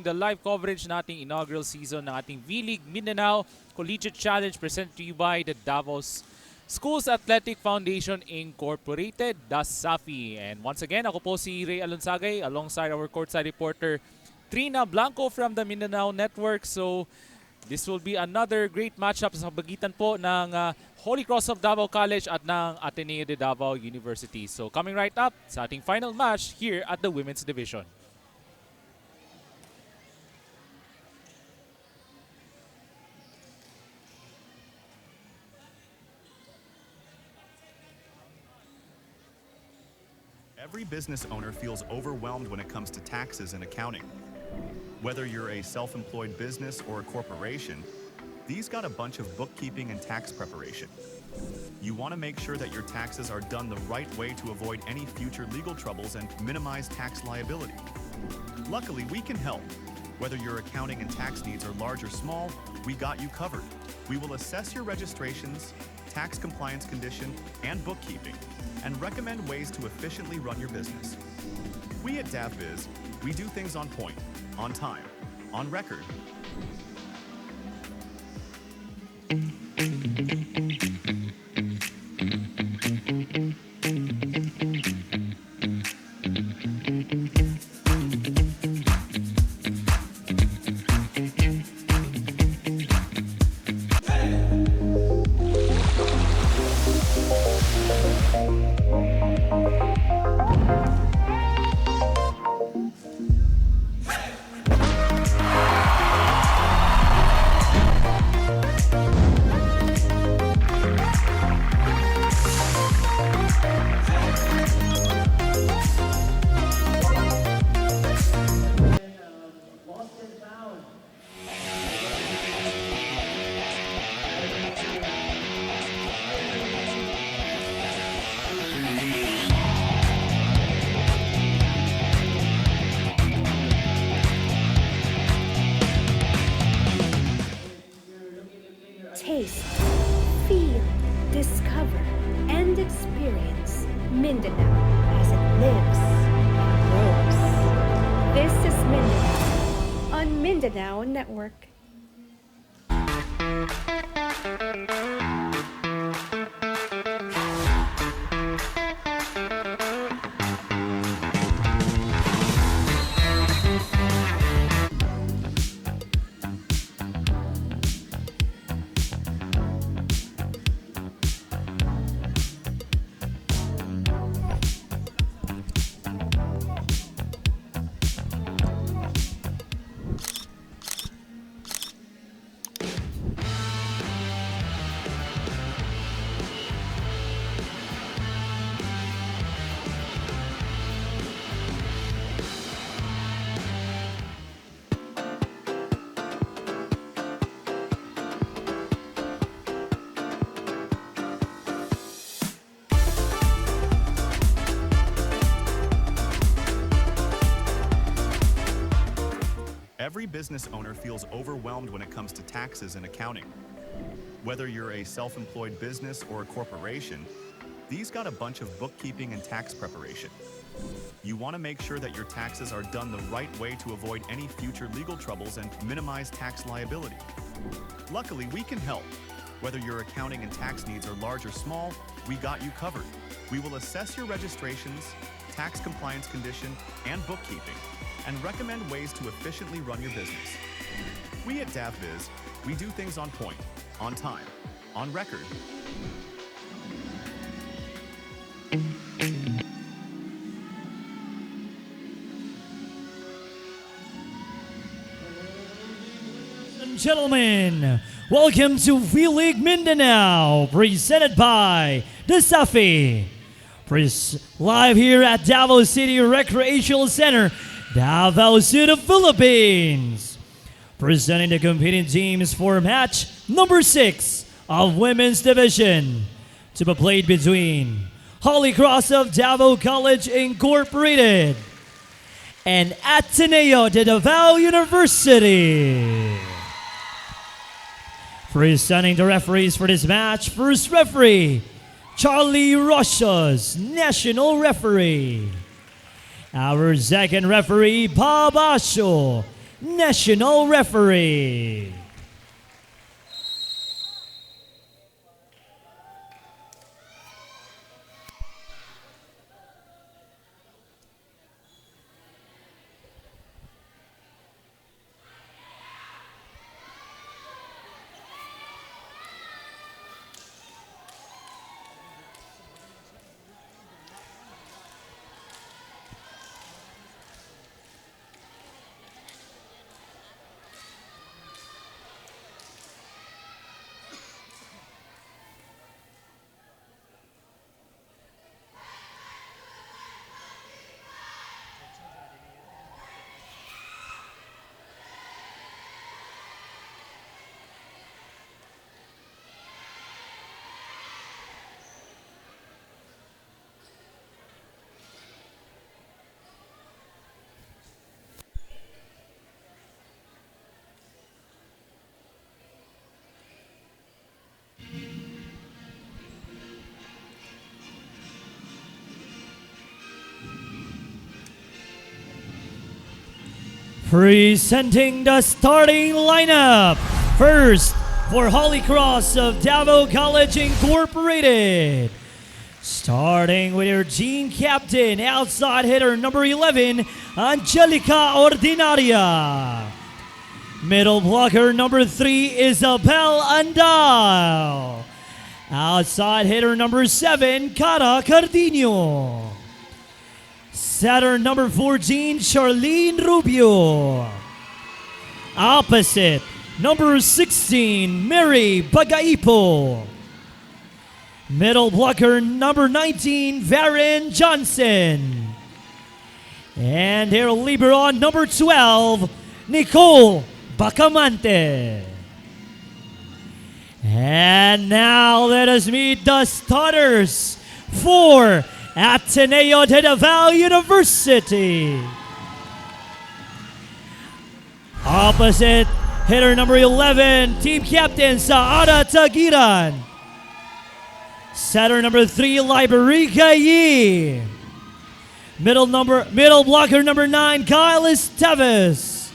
doing the live coverage ng ating inaugural season ng ating V-League Mindanao Collegiate Challenge presented to you by the Davos Schools Athletic Foundation Incorporated, the SAFI. And once again, ako po si Ray Alonsagay alongside our courtside reporter Trina Blanco from the Mindanao Network. So this will be another great matchup sa bagitan po ng Holy Cross of Davao College at ng Ateneo de Davao University. So coming right up sa ating final match here at the Women's Division. Every business owner feels overwhelmed when it comes to taxes and accounting. Whether you're a self-employed business or a corporation, these got a bunch of bookkeeping and tax preparation. You want to make sure that your taxes are done the right way to avoid any future legal troubles and minimize tax liability. Luckily, we can help. Whether your accounting and tax needs are large or small, we got you covered. We will assess your registrations, tax compliance condition, and bookkeeping, and recommend ways to efficiently run your business. We at DAVBiz, we do things on point, on time, on record. Taste, feel, discover, and experience Mindanao as it lives and grows. This is Mindanao on Mindanao Network. Every business owner feels overwhelmed when it comes to taxes and accounting. Whether you're a self-employed business or a corporation, these got a bunch of bookkeeping and tax preparation. You want to make sure that your taxes are done the right way to avoid any future legal troubles and minimize tax liability. Luckily, we can help. Whether your accounting and tax needs are large or small, we got you covered. We will assess your registrations, tax compliance condition, and bookkeeping, and recommend ways to efficiently run your business. We at DAVBiz, we do things on point, on time, on record. And gentlemen, welcome to V-League Mindanao, presented by the SAFI. Live here at Davao City Recreational Center, Davao City, Philippines. Presenting the competing teams for match number 6 of Women's Division, to be played between Holy Cross of Davao College Incorporated and Ateneo de Davao University. Presenting the referees for this match, first referee, Charlie Rochas, national referee. Our second referee, Bob Asho, national referee. Presenting the starting lineup. First, for Holy Cross of Davao College Incorporated. Starting with your team captain, outside hitter number 11, Angelica Ordinaria. Middle blocker number 3, Isabel Andal. Outside hitter number 7, Cara Cardino. Setter number 14, Charlene Rubio. Opposite, number 16, Mary Bagaipo. Middle blocker number 19, Varen Johnson. And their libero number 12, Nicole Bacamante. And now let us meet the starters for Ateneo de Davao University. Opposite hitter number 11, team captain Saada Tagiran. Setter number 3, Liberica Yi. Middle blocker number 9, Kyle Esteves.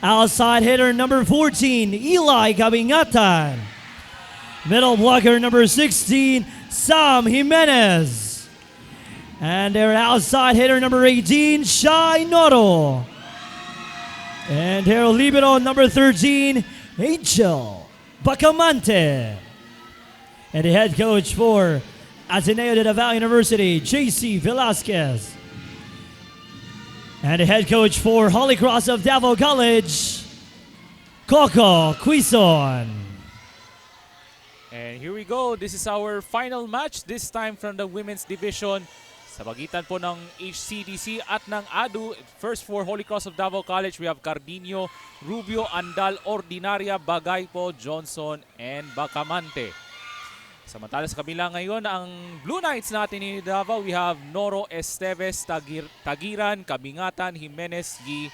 Outside hitter number 14, Eli Cabingatan. Middle blocker number 16, Sam Jimenez. And their outside hitter number 18, Shai Noro. And their libero number 13, Angel Bacamante. And the head coach for Ateneo de Davao University, JC Velasquez. And the head coach for Holy Cross of Davao College, Coco Quizon. And here we go. This is our final match, this time from the women's division. Sa pagitan po ng HCDC at ng ADDU. First for Holy Cross of Davao College, we have Cardino, Rubio, Andal, Ordinaria, Bagaypo, Johnson, and Bacamante. Samantala sa kabila ngayon, ang Blue Knights natin ni Davao, we have Noro, Esteves, Tagiran, Kabingatan, Jimenez, Gi,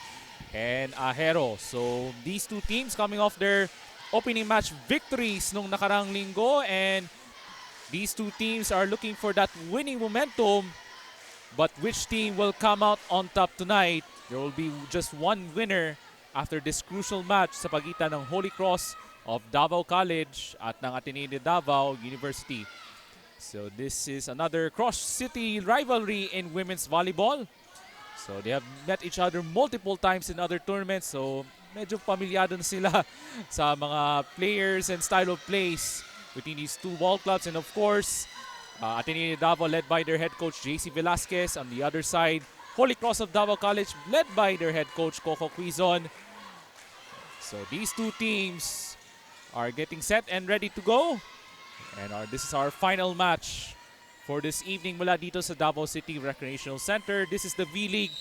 and Ahero. So these two teams coming off their opening match victories nung nakarang linggo, and these two teams are looking for that winning momentum. But which team will come out on top tonight? There will be just one winner after this crucial match sa pagitan ng Holy Cross of Davao College at ng Ateneo de Davao University. So this is another cross-city rivalry in women's volleyball. So they have met each other multiple times in other tournaments. So medyo pamilyado na sila sa mga players and style of plays between these two ball clubs. And of course, Ateneo de Davao led by their head coach JC Velasquez. On the other side, Holy Cross of Davao College led by their head coach Coco Quizon. So these two teams are getting set and ready to go. And this is our final match for this evening mula dito sa Davao City Recreational Center. This is the V-League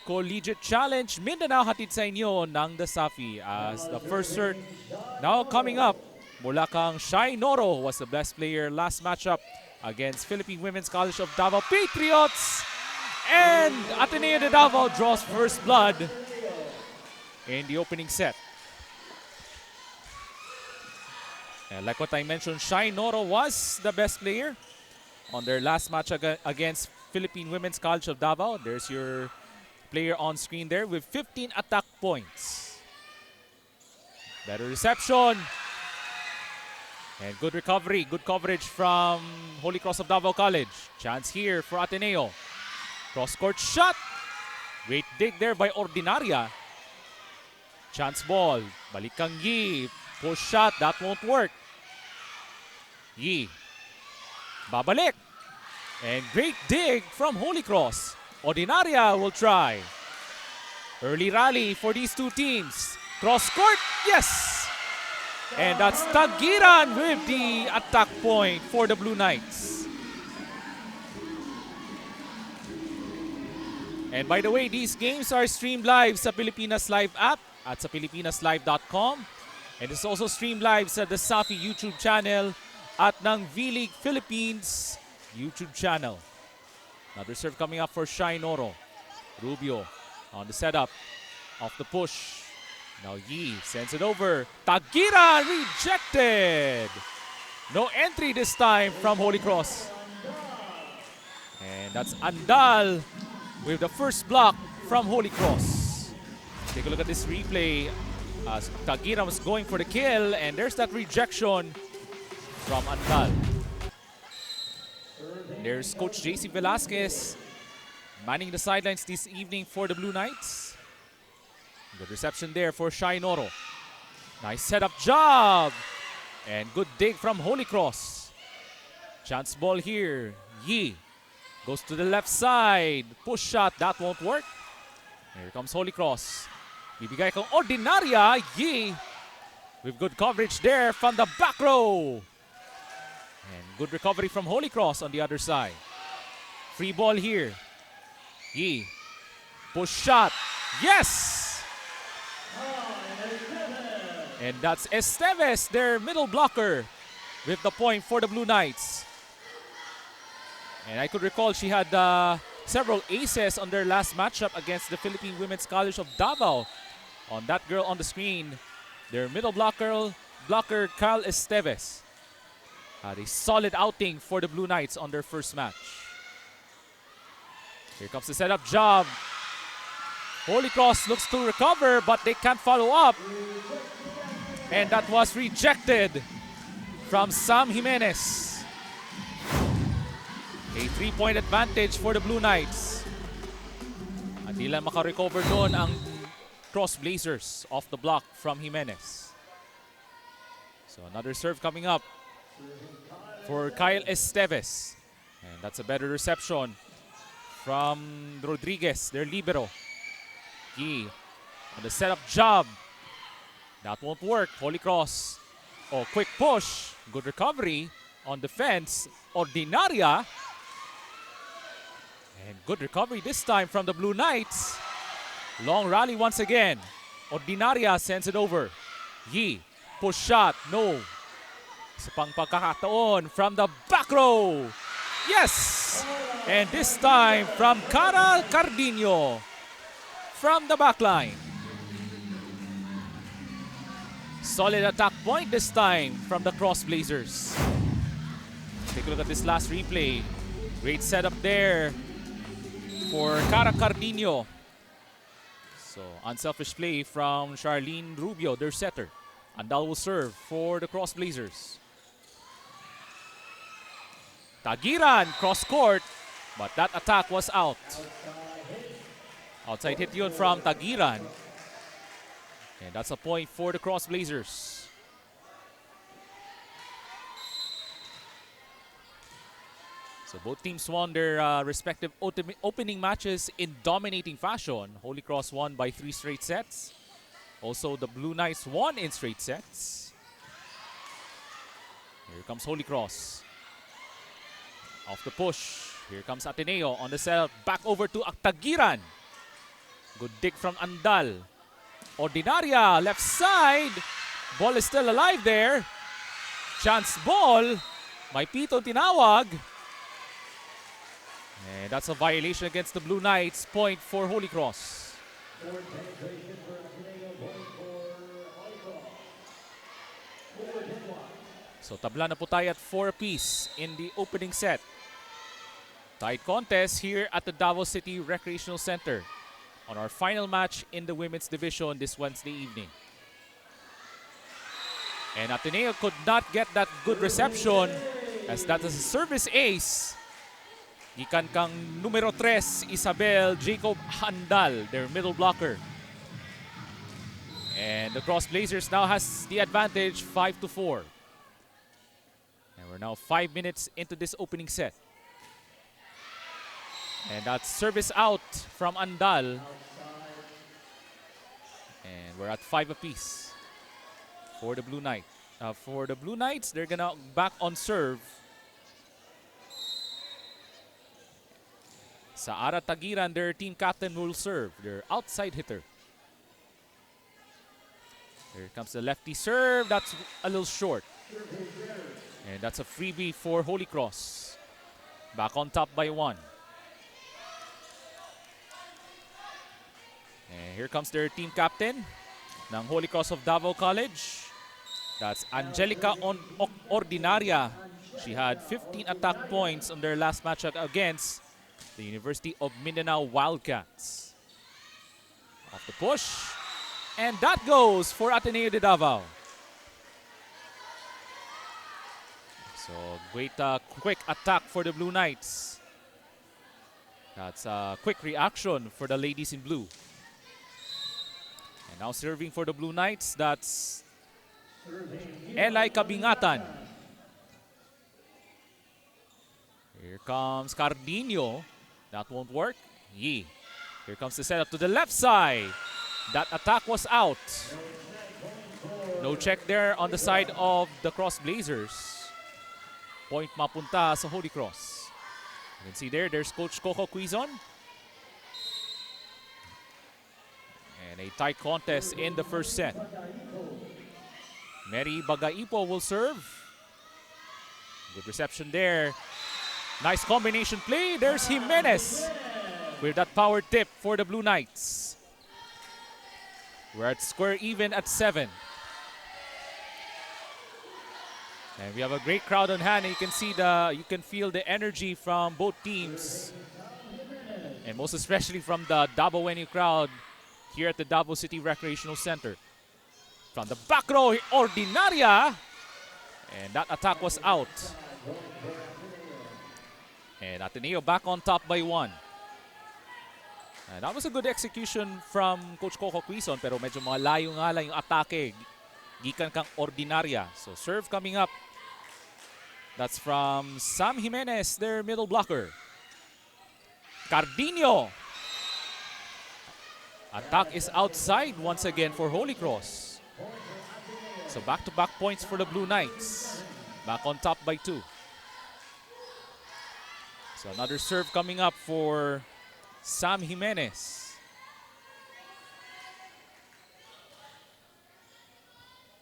Collegiate Challenge Mindanao, hatid sa inyo ng The Safi. As the first cert now coming up, mula kang Shai Noro was the best player last matchup against Philippine Women's College of Davao Patriots. And Ateneo de Davao draws first blood in the opening set. And like what I mentioned, Shai Noro was the best player on their last match against Philippine Women's College of Davao. There's your player on screen there with 15 attack points. Better reception. And good recovery, good coverage from Holy Cross of Davao College. Chance here for Ateneo. Cross-court shot. Great dig there by Ordinaria. Chance ball. Balik kang Yi. Push shot. That won't work. Yi. Babalik. And great dig from Holy Cross. Ordinaria will try. Early rally for these two teams. Cross-court. Yes! And that's Tagiran with the attack point for the Blue Knights. And by the way, these games are streamed live sa Pilipinas Live app at sa pilipinaslive.com. And it's also streamed live sa the Safi YouTube channel at ng V-League Philippines YouTube channel. Another serve coming up for Shai Noro. Rubio on the setup. Off the push. Now Yi sends it over. Tagiran rejected. No entry this time from Holy Cross. And that's Andal with the first block from Holy Cross. Take a look at this replay as Tagiran was going for the kill, and there's that rejection from Andal. There's Coach JC Velasquez manning the sidelines this evening for the Blue Knights. Good reception there for Shai Noro. Nice setup job. And good dig from Holy Cross. Chance ball here. Yi goes to the left side. Push shot. That won't work. Here comes Holy Cross. Bibigay kang Ordinaria. Yi with good coverage there from the back row. And good recovery from Holy Cross on the other side. Free ball here. Yi. Push shot. Yes! And that's Esteves, their middle blocker, with the point for the Blue Knights. And I could recall she had several aces on their last matchup against the Philippine Women's College of Davao. On that girl on the screen, their middle blocker Carl Esteves, had a solid outing for the Blue Knights on their first match. Here comes the setup job. Holy Cross looks to recover, but they can't follow up. And that was rejected from Sam Jimenez. A 3-point advantage for the Blue Knights. Hindi lang makarecover doon ang Cross Blazers off the block from Jimenez. So another serve coming up for Kyle Esteves. And that's a better reception from Rodriguez, their libero. Yi on the setup job. That won't work. Holy Cross. Oh, quick push. Good recovery on defense. Ordinaria. And good recovery this time from the Blue Knights. Long rally once again. Ordinaria sends it over. Yi. Push shot. No. Sa pang pagkakataon from the back row. Yes! And this time from Cara Cardino. From the back line. Solid attack point this time from the Cross Blazers. Take a look at this last replay. Great setup there for Cara Cardino. So, unselfish play from Charlene Rubio, their setter. Andal will serve for the Cross Blazers. Tagiran, cross court, but that attack was out. Outside hit yun from Tagiran. And that's a point for the Cross Blazers. So both teams won their respective opening matches in dominating fashion. Holy Cross won by 3 straight sets. Also, the Blue Knights won in straight sets. Here comes Holy Cross. Off the push. Here comes Ateneo on the setup. Back over to Tagiran. Good dig from Andal. Ordinaria, left side. Ball is still alive there. Chance ball. May pito tinawag. And that's a violation against the Blue Knights. Point for Holy Cross. So tabla na po tayo at 4 apiece in the opening set. Tight contest here at the Davao City Recreational Center. on our final match in the women's division this Wednesday evening. And Ateneo could not get that good reception as that is a service ace. Gikan kang numero 3, Isabel Jacob Handal, their middle blocker. And the Cross Blazers now has the advantage 5-4. And we're now 5 minutes into this opening set. And that's service out from Andal. And we're at 5 apiece for the Blue Knight. For the Blue Knights, they're gonna back on serve. Saara Tagiran, their team captain, will serve. Their outside hitter. Here comes the lefty serve. That's a little short. And that's a freebie for Holy Cross. Back on top by 1. And here comes their team captain ng Holy Cross of Davao College. That's Angelica Ordinaria. She had 15 attack points on their last match against the University of Mindanao Wildcats. Off the push. And that goes for Ateneo de Davao. So great quick attack for the Blue Knights. That's a quick reaction for the ladies in blue. And now serving for the Blue Knights, that's Elay Kabingatan. Here comes Cardino. That won't work. Yee. Here comes the setup to the left side. That attack was out. No check there on the side of the Cross Blazers. Point mapunta sa Holy Cross. You can see there's Coach Coco Quizon. And a tight contest in the first set. Mary Bagaipo will serve. Good reception there. Nice combination play. There's Jimenez with that power tip for the Blue Knights. We're at square even at 7. And we have a great crowd on hand. You can see you can feel the energy from both teams. And most especially from the Davao Wenu crowd here at the Davao City Recreational Center. From the back row, Ordinaria. And that attack was out. And Ateneo back on top by 1. And that was a good execution from Coach Coco Quizon, pero medyo malayo nga lang yung atake. Gikan kang Ordinaria. So serve coming up. That's from Sam Jimenez, their middle blocker. Cardino. Attack is outside once again for Holy Cross. So back-to-back points for the Blue Knights. Back on top by 2. So another serve coming up for Sam Jimenez.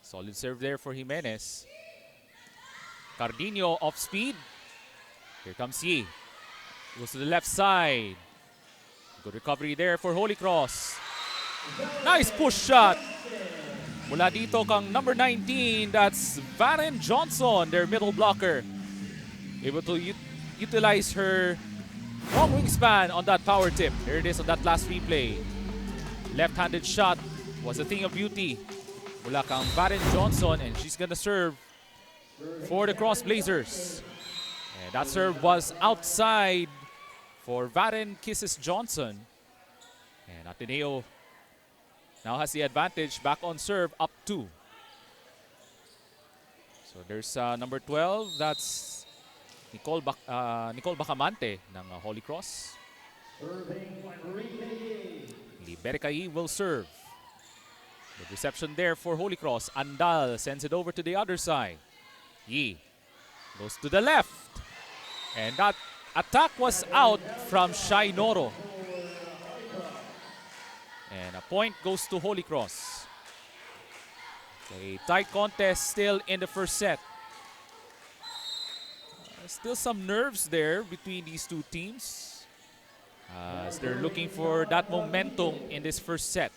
Solid serve there for Jimenez. Cardino off speed. Here comes Yi. Goes to the left side. Good recovery there for Holy Cross. Nice push shot. Mula dito kang number 19, that's Varen Johnson, their middle blocker. Able to utilize her long wingspan on that power tip. Here it is on that last replay. Left-handed shot was a thing of beauty. Mula kang Varen Johnson, and she's gonna serve for the Cross Blazers. And that serve was outside for Varen Kisses Johnson. And Ateneo now has the advantage, back on serve, up 2. So there's number 12, that's Nicole Bacamante ng Holy Cross. Liberica Yi will serve. Good reception there for Holy Cross. Andal sends it over to the other side. Yi goes to the left. And that attack was out from Shai Noro. And a point goes to Holy Cross. A tight contest still in the first set. Still some nerves there between these two teams. As they're looking for that momentum in this first set.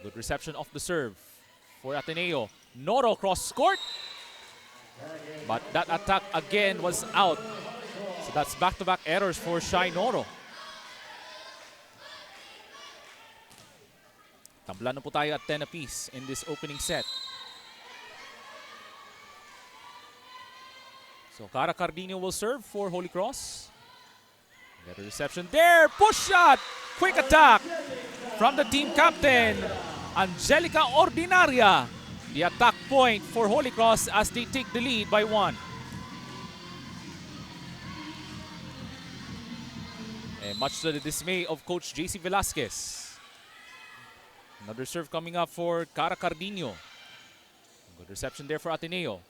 Good reception off the serve for Ateneo. Noro cross court. But that attack again was out. So that's back-to-back errors for Shai Noro. Tabla na po tayo at 10 apiece in this opening set. So Cara Cardino will serve for Holy Cross. Better reception there. Push shot. Quick attack from the team captain, Angelica Ordinaria. The attack point for Holy Cross as they take the lead by 1. And much to the dismay of Coach JC Velasquez. Another serve coming up for Cara Cardino. Good reception there for Ateneo.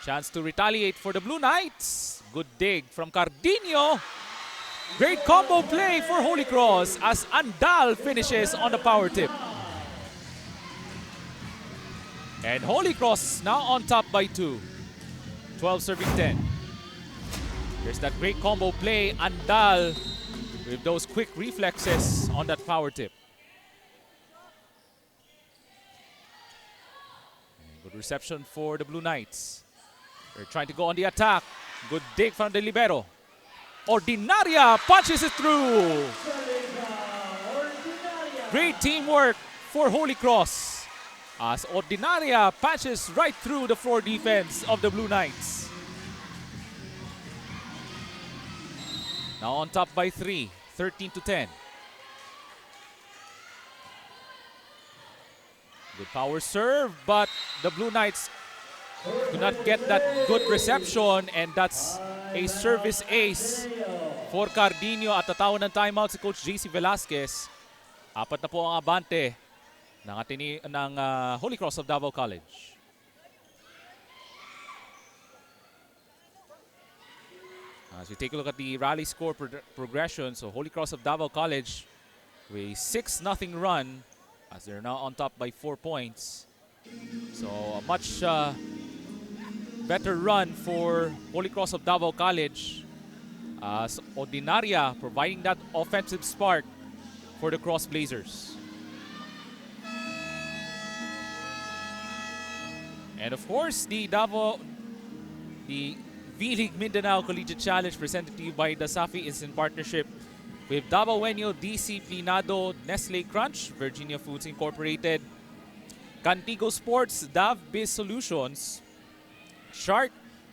Chance to retaliate for the Blue Knights. Good dig from Cardino. Great combo play for Holy Cross as Andal finishes on the power tip. And Holy Cross now on top by 2. 12 serving 10. There's that great combo play. Andal with those quick reflexes on that power tip. And good reception for the Blue Knights. They're trying to go on the attack. Good dig from the libero. Ordinaria punches it through. Great teamwork for Holy Cross as Ordinaria patches right through the floor defense of the Blue Knights. Now on top by 3, 13-10. Good power serve, but the Blue Knights do not get that good reception, and that's a service ace for Cardino at tatawan ng timeout si Coach JC Velasquez. 4 na po ang abante ng Holy Cross of Davao College. As we take a look at the rally score progression, so Holy Cross of Davao College with a 6-0 run as they're now on top by 4 points. So a much better run for Holy Cross of Davao College as Ordinaria providing that offensive spark for the Cross Blazers. And of course, the V-League Mindanao Collegiate Challenge presented to you by the Safi is in partnership with Davaoenyo Disciplinado, Nestle Crunch, Virginia Foods Incorporated, Cantigo Sports, Dav Biz Solutions, Shark,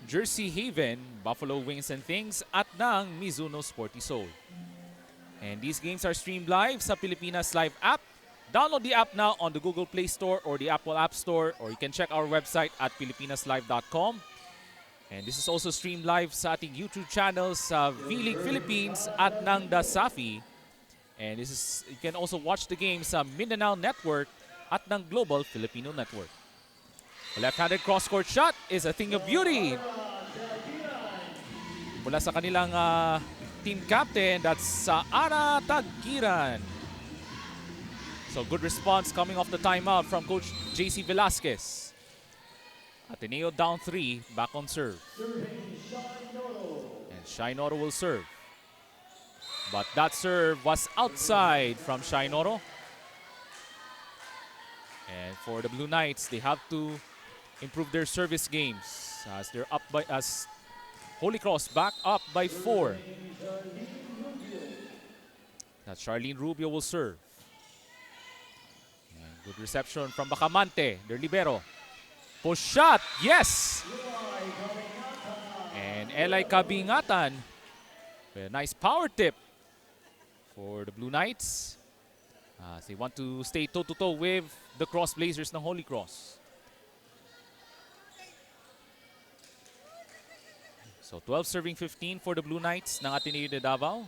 Jersey Haven, Buffalo Wings and Things, at ng Mizuno Sporty Soul. And these games are streamed live sa Pilipinas Live app. Download the app now on the Google Play Store or the Apple App Store, or you can check our website at pilipinaslive.com. And this is also streamed live sa ating YouTube channels sa V-League Philippines at ng The Safi. And you can also watch the game sa Mindanao Network at ng Global Filipino Network. The left-handed cross-court shot is a thing of beauty. Mula sa kanilang team captain, that's Ana Tagkiran. So good response coming off the timeout from Coach JC Velasquez. Ateneo down 3, back on serve. And Shainoro will serve. But that serve was outside from Shainoro. And for the Blue Knights, they have to improve their service games as they're up by Holy Cross back up by 4. That Charlene Rubio will serve. And good reception from Bacamante, their libero. Push shot, yes! And Eli Kabingatan, a nice power tip for the Blue Knights. They want to stay toe-to-toe with the Cross Blazers ng Holy Cross. So 12 serving 15 for the Blue Knights ng Ateneo de Davao.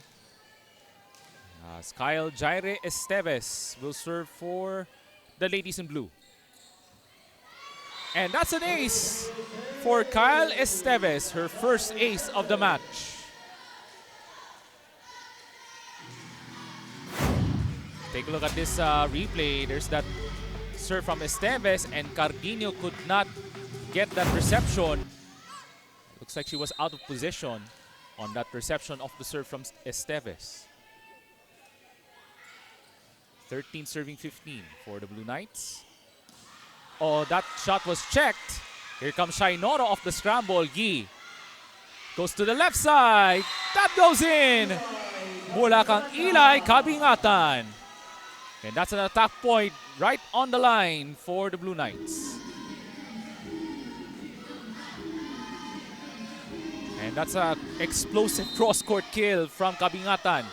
Kyle Jaire Esteves will serve for the Ladies in Blue. And that's an ace for Kyle Esteves, her first ace of the match. Take a look at this replay. There's that serve from Esteves, and Cardino could not get that reception. Looks like she was out of position on that reception of the serve from Esteves. 13 serving 15 for the Blue Knights. Oh, that shot was checked. Here comes Shainoro off the scramble. Yi goes to the left side. That goes in. Mula kang Eli Kabingatan. And that's an attack point right on the line for the Blue Knights. And that's an explosive cross-court kill from Kabingatan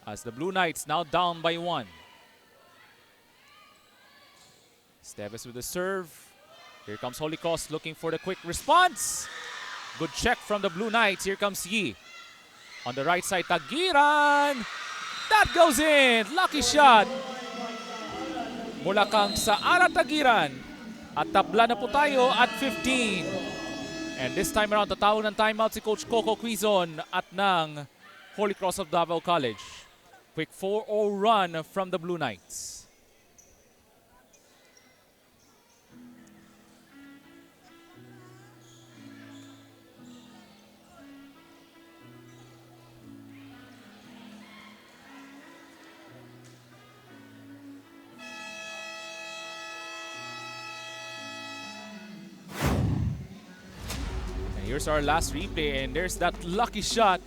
as the Blue Knights now down by 1. Esteves with the serve. Here comes Holy Cross looking for the quick response. Good check from the Blue Knights. Here comes Yi. On the right side, Tagiran. That goes in. Lucky shot. Mula kang sa Ara Tagiran. At tabla na po tayo at 15. And this time around, tatawag ng timeout si Coach Coco Quizon at ng Holy Cross of Davao College. Quick 4-0 run from the Blue Knights. Here's our last replay, and there's that lucky shot.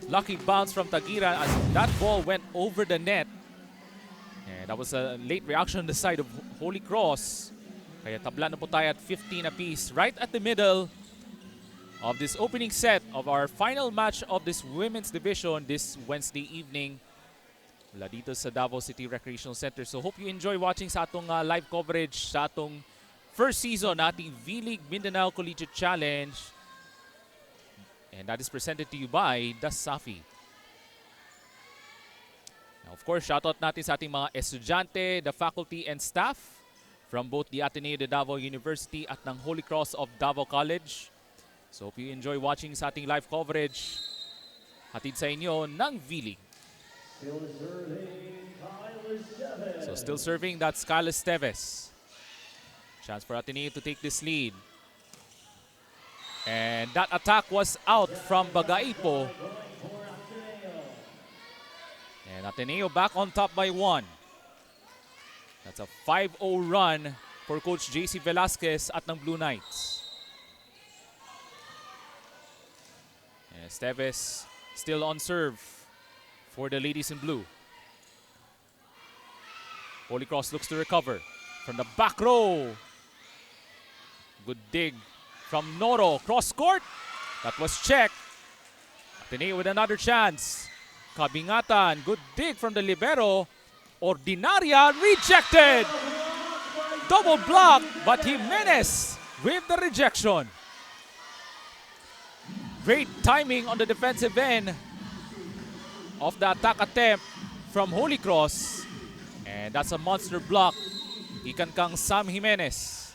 Lucky bounce from Tagiran as that ball went over the net. And that was a late reaction on the side of Holy Cross. Kaya tabla na po tayo at 15 apiece right at the middle of this opening set of our final match of this women's division this Wednesday evening. Mula dito sa Davao City Recreational Center. So hope you enjoy watching sa atong live coverage sa atong first season na ating V-League Mindanao Collegiate Challenge. And that is presented to you by the Safi. Now, of course, shoutout natin sa ating mga estudyante, the faculty and staff from both the Ateneo de Davao University at ng Holy Cross of Davao College. So hope you enjoy watching sa ating live coverage. Hatid sa inyo ng V-League. So still serving, that's Kyle Esteves. Chance for Ateneo to take this lead. And that attack was out from Bagaipo. And Ateneo back on top by 1. That's a 5-0 run for Coach JC Velasquez at ng Blue Knights. And Esteves still on serve for the ladies in blue. Holy Cross looks to recover from the back row. Good dig from Noro. Cross court. That was checked. Ateneo with another chance. Kabingatan. Good dig from the libero. Ordinaria rejected. Double block, but Jimenez with the rejection. Great timing on the defensive end of the attack attempt from Holy Cross. And that's a monster block. Ikan kang Sam Jimenez.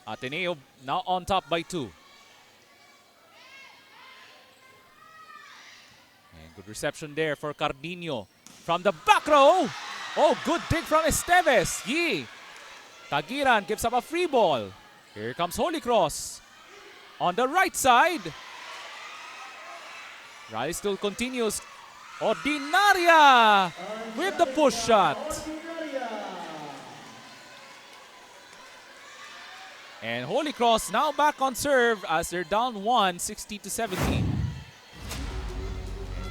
Ateneo now on top by 2. And good reception there for Cardino. From the back row. Oh, good dig from Esteves. Yi. Tagiran gives up a free ball. Here comes Holy Cross. On the right side. Rally still continues. Ordinaria with the push shot. And Holy Cross now back on serve as they're down 1, 60-70. And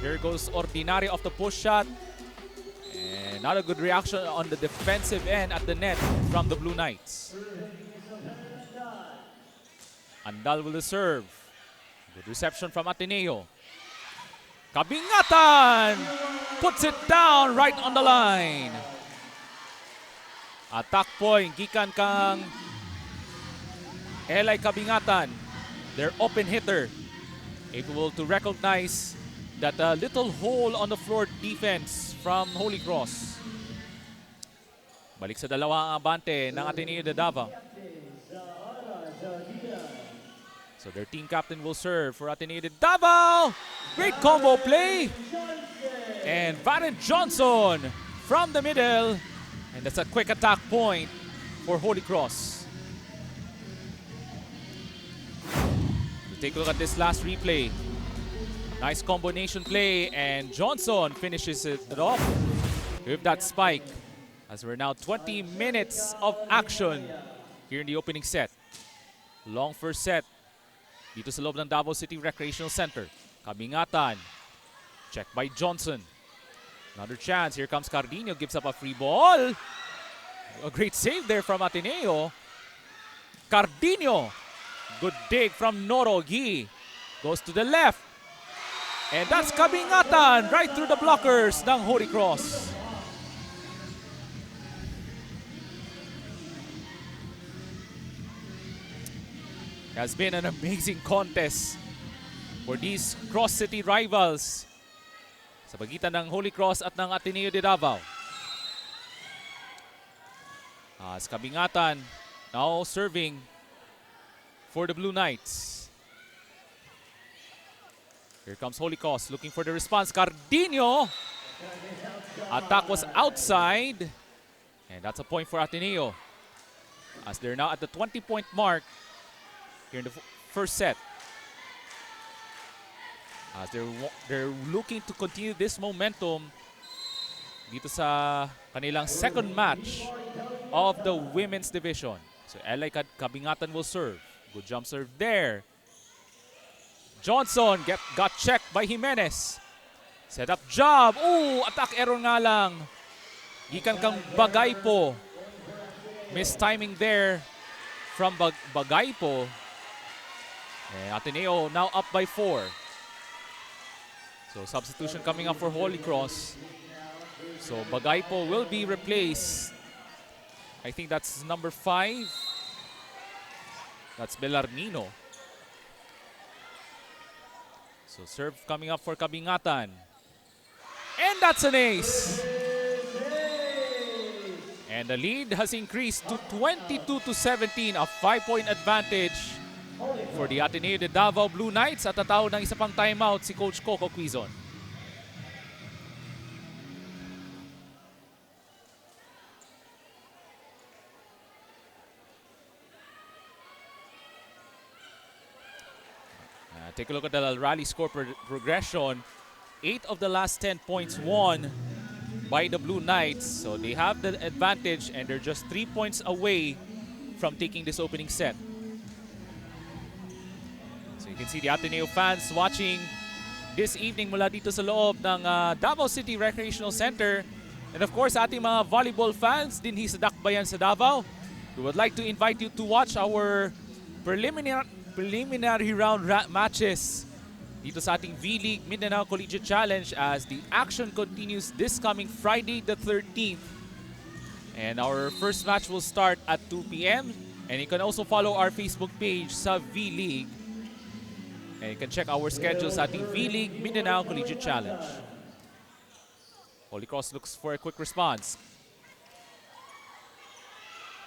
here goes Ordinaria off the push shot. And not a good reaction on the defensive end at the net from the Blue Knights. Andal with the serve. Good reception from Ateneo. Kabingatan puts it down right on the line. Attack point, gikan kang Eli Kabingatan, their open hitter, able to recognize that little hole on the floor defense from Holy Cross. Balik sa dalawa ang abante ng Ateneo de Davao. So their team captain will serve for Ateneo de Davao. Great combo play. And Varent Johnson from the middle. And that's a quick attack point for Holy Cross. Take a look at this last replay. Nice combination play, and Johnson finishes it off with that spike. As we're now 20 minutes of action here in the opening set. Long first set dito sa loob ng Davao City Recreational Center. Kabingatan. Check by Johnson. Another chance. Here comes Cardino. Gives up a free ball. A great save there from Ateneo. Cardino. Good dig from Norogi. Goes to the left. And that's Kabingatan right through the blockers ng Holy Cross. It has been an amazing contest for these cross-city rivals sa pagitan ng Holy Cross at ng Ateneo de Davao. As Kabingatan now serving for the Blue Knights. Here comes Holy Cross looking for the response. Cardino. Attack was outside. And that's a point for Ateneo. As they're now at the 20-point mark here in the first set. As they're looking to continue this momentum dito sa kanilang second match of the women's division. So LA Kabingatan will serve. Good jump serve there. Johnson got checked by Jimenez. Set up job. Ooh, attack error nga lang. Gikan kang Bagaypo. Missed timing there from Bagaypo. Ateneo now up by 4. So substitution coming up for Holy Cross. So Bagaypo will be replaced. I think that's number 5. That's Belarmino. So serve coming up for Kabingatan. And that's an ace. And the lead has increased to 22-17, a 5-point advantage for the Ateneo de Davao Blue Knights at tatawag ng isa pang timeout si Coach Coco Quizon. Take a look at the rally score progression. 8 of the last 10 points won by the Blue Knights. So they have the advantage and they're just 3 points away from taking this opening set. So you can see the Ateneo fans watching this evening mula dito sa loob ng Davao City Recreational Center. And of course, ating mga volleyball fans din sa Dakbayan sa Davao. We would like to invite you to watch our preliminary round matches dito sa ating V-League Mindanao Collegiate Challenge as the action continues this coming Friday the 13th. And our first match will start at 2 p.m. And you can also follow our Facebook page sa V-League. And you can check our schedules at the V-League Mindanao Collegiate Challenge. Holy Cross looks for a quick response.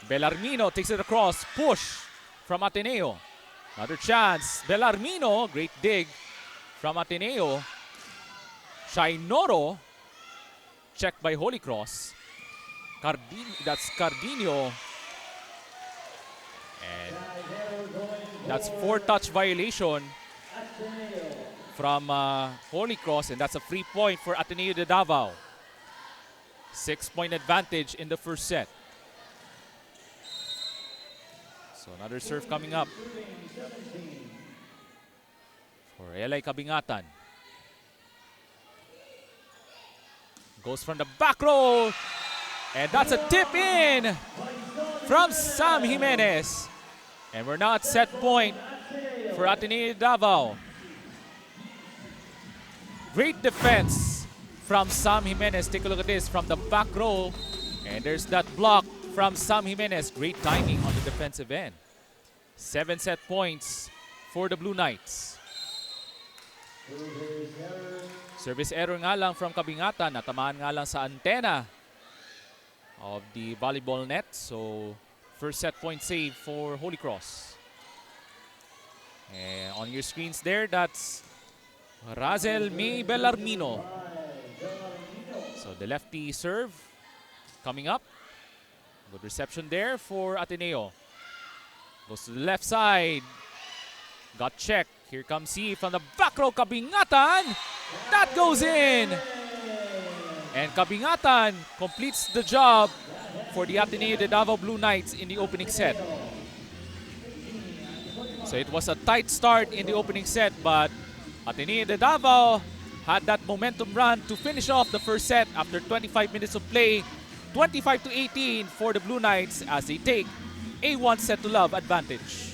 Belarmino takes it across. Push from Ateneo. Another chance. Belarmino, great dig from Ateneo. Shainoro, checked by Holy Cross. That's Cardino. And that's 4-touch violation from Holy Cross, and that's a free point for Ateneo de Davao. 6-point advantage in the first set. So another serve coming up for LA Kabingatan. Goes from the back row. And that's a tip in from Sam Jimenez. And we're now at set point for Ateneo de Davao. Great defense from Sam Jimenez. Take a look at this from the back row. And there's that block from Sam Jimenez. Great timing on the defensive end. 7 set points for the Blue Knights. Service error nga lang from Kabingatan. Natamaan nga lang sa antena of the volleyball net. So, first set point save for Holy Cross. And on your screens there, that's Razel May Belarmino. So, the lefty serve coming up. Good reception there for Ateneo. Goes to the left side. Got checked. Here comes he from the back row. Kabingatan. That goes in. And Kabingatan completes the job for the Ateneo de Davao Blue Knights in the opening set. So it was a tight start in the opening set, but Ateneo de Davao had that momentum run to finish off the first set after 25 minutes of play. 25-18 for the Blue Knights as they take a 1-set-to-love advantage.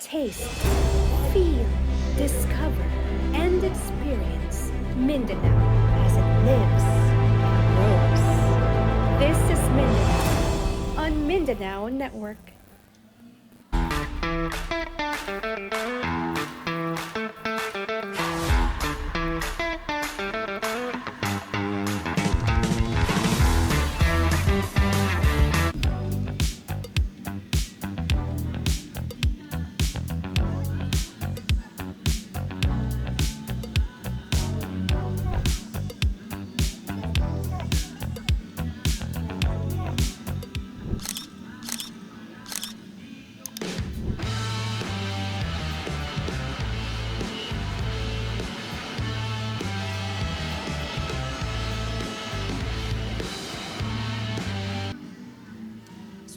Taste, feel, discover, and experience Mindanao as it lives and grows. This is Mindanao on Mindanao Network.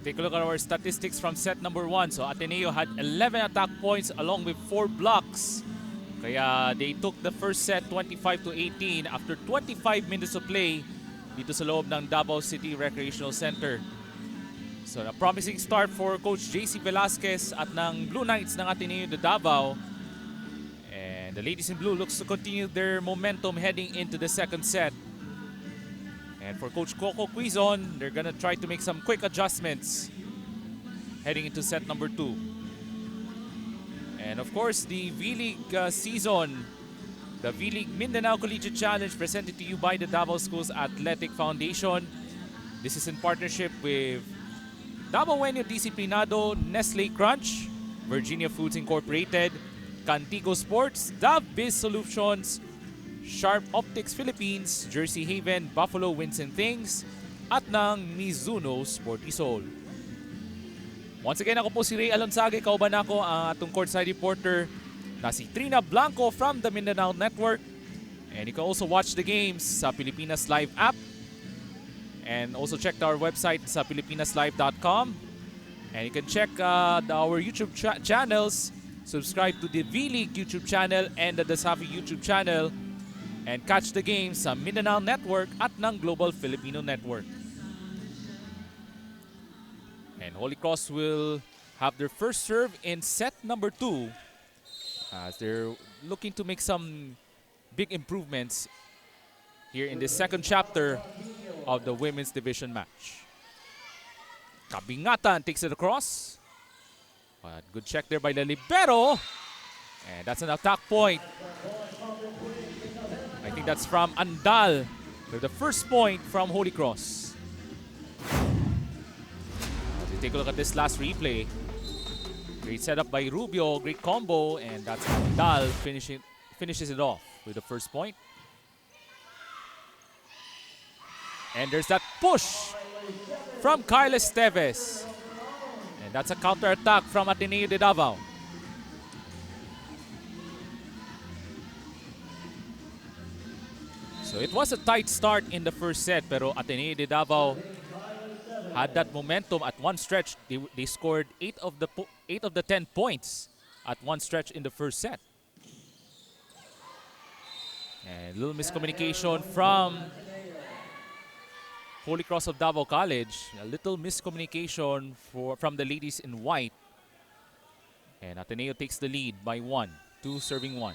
Take a look at our statistics from set number 1. So Ateneo had 11 attack points along with 4 blocks. Kaya they took the first set 25-18 after 25 minutes of play dito sa loob ng Davao City Recreational Center. So a promising start for Coach JC Velasquez at ng Blue Knights ng Ateneo de Davao. And the ladies in blue looks to continue their momentum heading into the second set. And for Coach Coco Quizon, they're gonna try to make some quick adjustments heading into set number 2. And of course, the V-League season, the V-League Mindanao Collegiate Challenge presented to you by the Davao Schools Athletic Foundation. This is in partnership with Davao Wenyo Disciplinado, Nestle Crunch, Virginia Foods Incorporated, Cantigo Sports, Dav Biz Solutions, Sharp Optics Philippines, Jersey Haven, Buffalo Winds and Things, at ng Mizuno Sporty Soul. Once again, ako po si Ray Alonsage, kauban ako ang atong courtside reporter na si Trina Blanco from the Mindanao Network. And you can also watch the games sa Pilipinas Live app. And also check our website sa filipinaslive.com. And you can check our YouTube channels. Subscribe to the V-League YouTube channel and the Dasafi YouTube channel. And catch the games sa Mindanao Network at ng Global Filipino Network. And Holy Cross will have their first serve in set number 2 as they're looking to make some big improvements here in the second chapter of the women's division match. Kabingatan takes it across. But good check there by the libero. And that's an attack point. I think that's from Andal. The first point from Holy Cross. As we take a look at this last replay. Great setup by Rubio, great combo, and that's Andal finishes it off with the first point. And there's that push from Kyle Esteves. And that's a counter-attack from Ateneo de Davao. So it was a tight start in the first set, pero Ateneo de Davao had that momentum at one stretch. They scored 8 of the 10 points at one stretch in the first set. And a little miscommunication from Holy Cross of Davao College. A little miscommunication from the ladies in white. And Ateneo takes the lead by 1, 2 serving 1.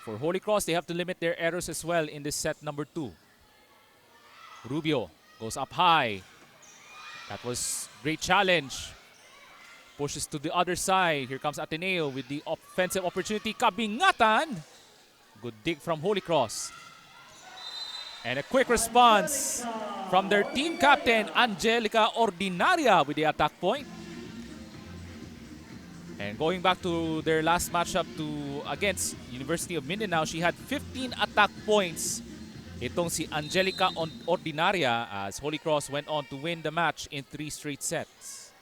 for Holy Cross, they have to limit their errors as well in this set number 2. Rubio goes up high. That was great challenge. Pushes to the other side. Here comes Ateneo with the offensive opportunity. Kabingatan. Good dig from Holy Cross. And a quick response from their team captain, Angelica Ordinaria, with the attack point. And going back to their last matchup against University of Mindanao, she had 15 attack points. Itong si Angelica Ordinaria, as Holy Cross went on to win the match in 3 straight sets.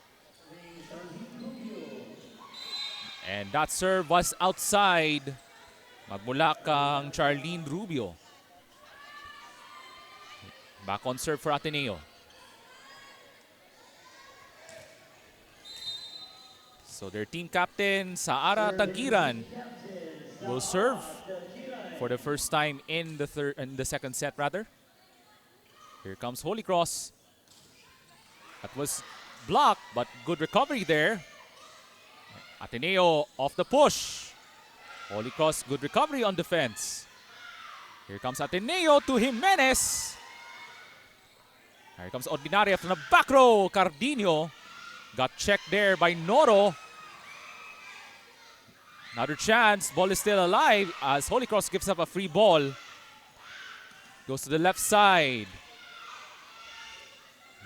And that serve was outside. Magmula kang Charlene Rubio. Back on serve for Ateneo. So their team captain, Saara Tagiran, will serve for the first time in the second set rather. Here comes Holy Cross. That was blocked, but good recovery there. Ateneo off the push. Holy Cross, good recovery on defense. Here comes Ateneo to Jimenez. Here comes Ordinaria from the back row. Cardino got checked there by Noro. Another chance. Ball is still alive as Holy Cross gives up a free ball. Goes to the left side.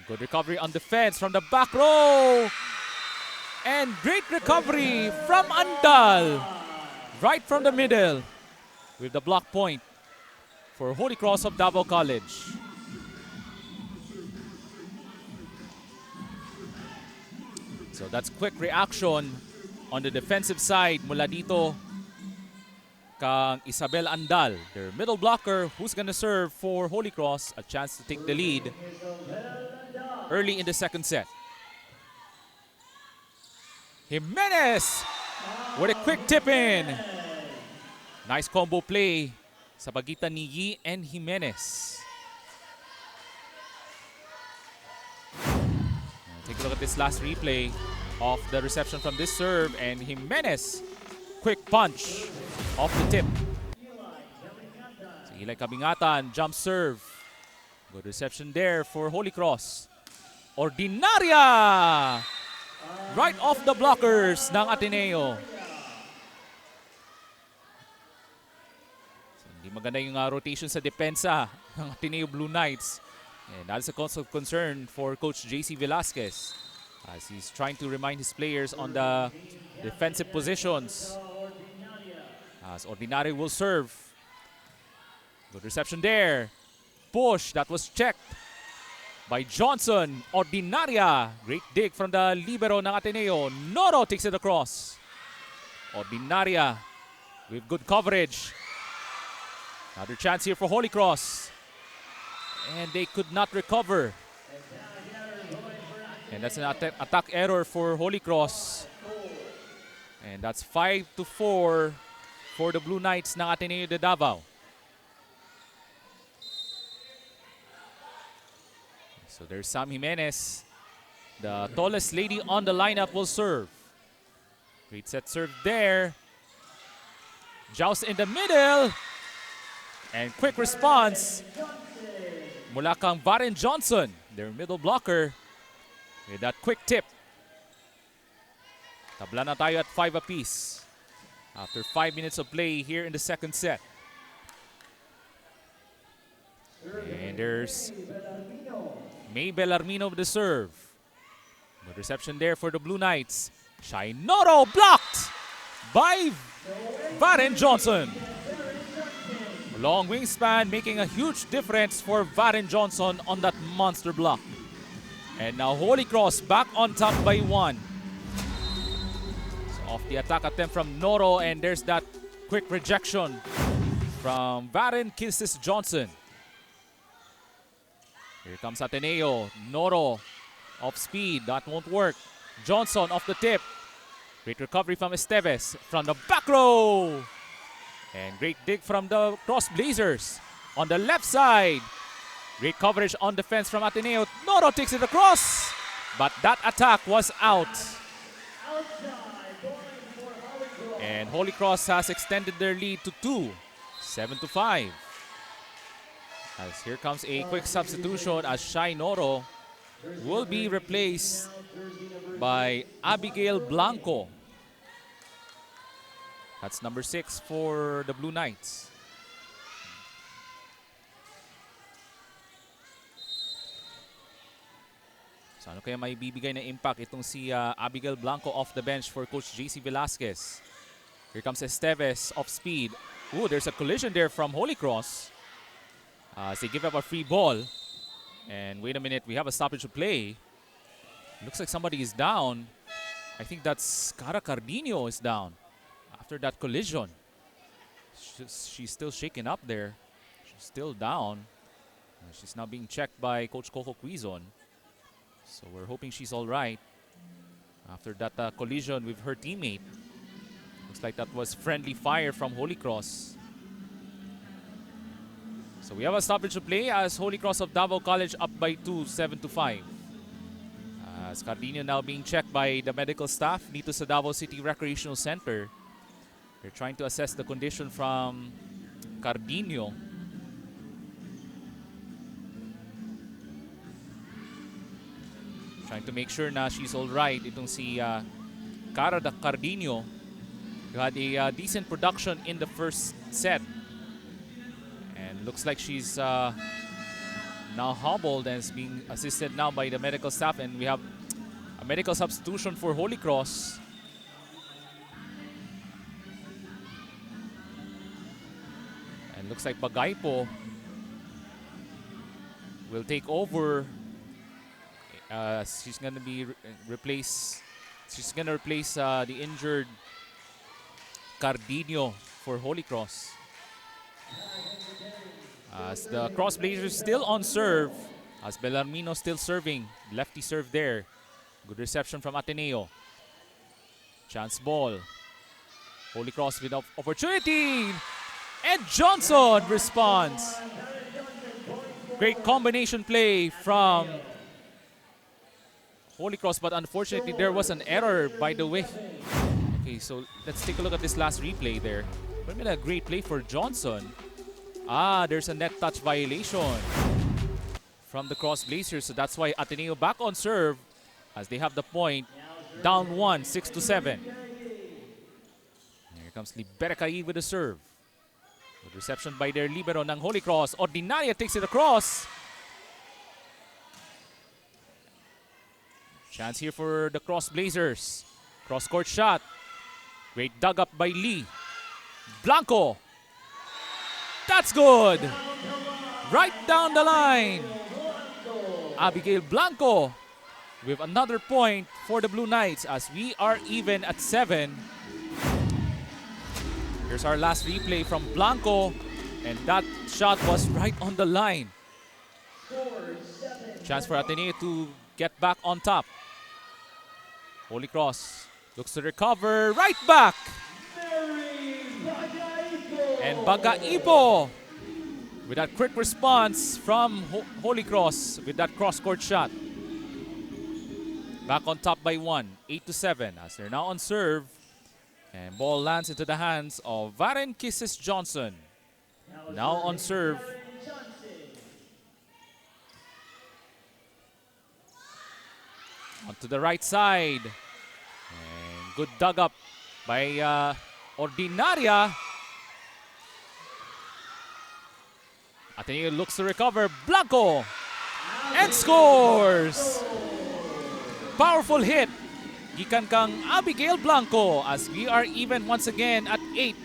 Good recovery on defense from the back row. And great recovery from Andal. Right from the middle with the block point for Holy Cross of Davao College. So that's quick reaction on the defensive side mula dito kang Isabel Andal, their middle blocker, who's gonna serve for Holy Cross, a chance to take the lead early in the second set. Jimenez with a quick tip in. Nice combo play sa pagitan ni Yi and Jimenez. Take a look at this last replay of the reception from this serve, and Jimenez, quick punch off the tip. So Eli Kabingatan, jump serve. Good reception there for Holy Cross. Ordinaria! Right off the blockers ng Ateneo. So, hindi maganda yung rotation sa depensa ng Ateneo Blue Knights. And that's a cause of concern for Coach JC Velasquez as he's trying to remind his players on the defensive positions. As Ordinaria will serve. Good reception there. Push, that was checked by Johnson. Ordinaria, great dig from the libero ng Ateneo. Noro takes it across. Ordinaria with good coverage. Another chance here for Holy Cross. And they could not recover. And that's an attack error for Holy Cross. And that's 5-4 for the Blue Knights ng Ateneo de Davao. So there's Sam Jimenez. The tallest lady on the lineup will serve. Great set serve there. Joust in the middle. And quick response mula kang Varen Johnson, their middle blocker, with that quick tip. Tabla na tayo at 5 apiece after 5 minutes of play here in the second set. And there's May Bellarmino with the serve. Good reception there for the Blue Knights. Noro blocked by Varen Johnson. Long wingspan making a huge difference for Varen Johnson on that monster block. And now Holy Cross back on top by 1. So off the attack attempt from Noro, and there's that quick rejection from Varen Kisses Johnson. Here comes Ateneo. Noro off speed, that won't work. Johnson off the tip. Great recovery from Esteves from the back row. And great dig from the Cross Blazers on the left side. Great coverage on defense from Ateneo. Noro takes it across, but that attack was out. And Holy Cross has extended their lead to 2 7-5. As here comes a quick substitution as Shai Noro will be replaced by Abigail Blanco. That's number 6 for the Blue Knights. So ano kaya may bibigay na impact itong si Abigail Blanco off the bench for Coach JC Velasquez. Here comes Esteves off speed. Ooh, there's a collision there from Holy Cross. As they give up a free ball. And wait a minute, we have a stoppage to play. Looks like somebody is down. I think that's Cara Cardino is down after that collision. She's still shaken up there. She's still down. She's now being checked by Coach Coco Quizon. So we're hoping she's all right after that collision with her teammate. Looks like that was friendly fire from Holy Cross. So we have a stoppage to play as Holy Cross of Davao College up by 2, 7-5. As Cardino now being checked by the medical staff dito sa Davao City Recreational Center. They're trying to assess the condition from Cardino. Trying to make sure na she's all right. Itong si Cara Cardino, who had a decent production in the first set. And looks like she's now hobbled and is being assisted now by the medical staff. And we have a medical substitution for Holy Cross. And looks like Bagaypo will take over. She's gonna be replace. She's gonna replace the injured Cardino for Holy Cross. As the Cross Blazers still on serve, as Bellarmino still serving, lefty serve there. Good reception from Ateneo. Chance ball. Holy Cross with opportunity, and Johnson responds. Great combination play from Holy Cross, but unfortunately there was an error by the way. Okay, so let's take a look at this last replay there. But a great play for Johnson. There's a net touch violation from the Cross Blazers, so that's why Ateneo back on serve as they have the point. Down 1, 6-7. Here comes Libercai with the serve. Good reception by their libero ng Holy Cross. Ordinaria takes it across. Chance here for the Cross Blazers. Cross-court shot. Great dug up by Lee. Blanco. That's good. Right down the line. Abigail Blanco with another point for the Blue Knights as we are even at 7. Here's our last replay from Blanco. And that shot was right on the line. Chance for Ateneo to get back on top. Holy Cross looks to recover. Right back. And Bagaipo with that quick response from Holy Cross with that cross-court shot. Back on top by 1, 8-7 as they're now on serve. And ball lands into the hands of Varen Kisses Johnson. Now on serve. Onto the right side. And good dug up by Ordinaria. Ateneo looks to recover. Blanco. And scores. Powerful hit. Gikan kang Abigail Blanco as we are even once again at 8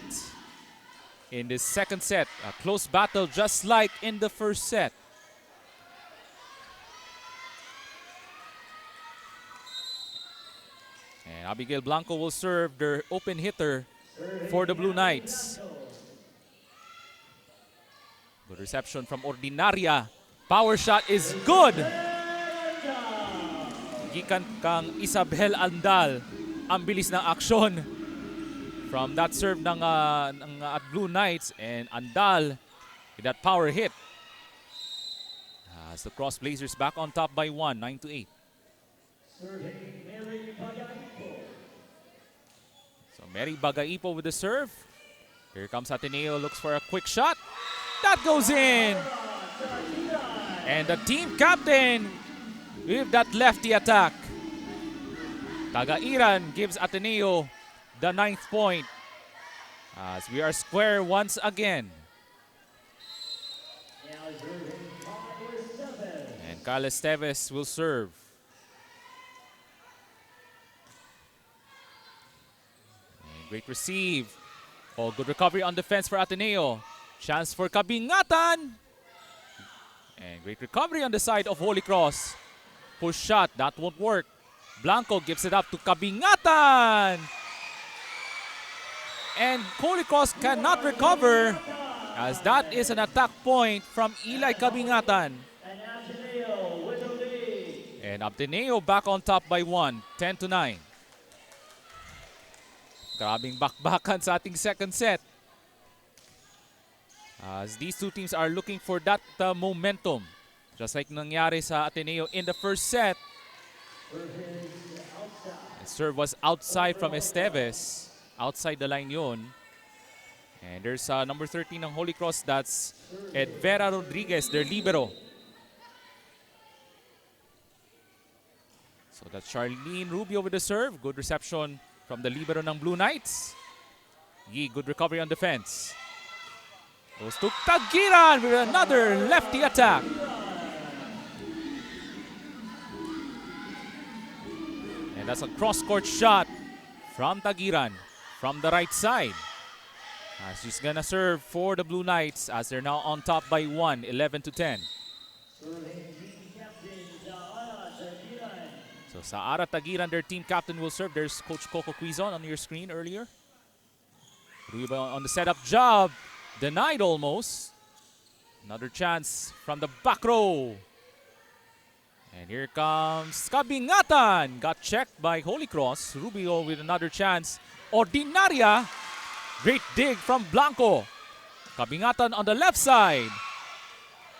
in this second set. A close battle just like in the first set. And Abigail Blanco will serve their open hitter for the Blue Knights. Good reception from Ordinaria. Power shot is good. Gikan kang Isabel Andal. Ang bilis ng aksyon from that serve ng at Blue Knights, and Andal with that power hit. As the Cross Blazers back on top by 1, 9-8. So Mary Bagaipo with the serve. Here comes Ateneo, looks for a quick shot. That goes in! And the team captain with that lefty attack. Tagairan gives Ateneo the 9th point. As we are square once again. And Kyle Esteves will serve. And great receive. Oh, good recovery on defense for Ateneo. Chance for Kabingatan. And great recovery on the side of Holy Cross. Push shot, that won't work. Blanco gives it up to Kabingatan. And Holy Cross cannot recover as that is an attack point from Eli Kabingatan. And Ateneo back on top by 1, 10-9. Grabing bakbakan sa ating second set. As these two teams are looking for that momentum. Just like nangyari sa Ateneo in the first set. The serve was outside from Esteves. Outside the line yun. And there's number 13 ng Holy Cross. That's Edvera Rodriguez, their libero. So that's Charlene Rubio with the serve. Good reception from the libero ng Blue Knights. Yi, good recovery on defense. Goes to Tagiran with another lefty attack. And that's a cross-court shot from Tagiran from the right side. As she's gonna serve for the Blue Knights as they're now on top by 1, 11-10. So Saara Tagiran, their team captain, will serve. There's Coach Coco Quizon on your screen earlier. Ruiba on the setup job. Denied almost. Another chance from the back row. And here comes Kabingatan. Got checked by Holy Cross. Rubio with another chance. Ordinaria. Great dig from Blanco. Kabingatan on the left side.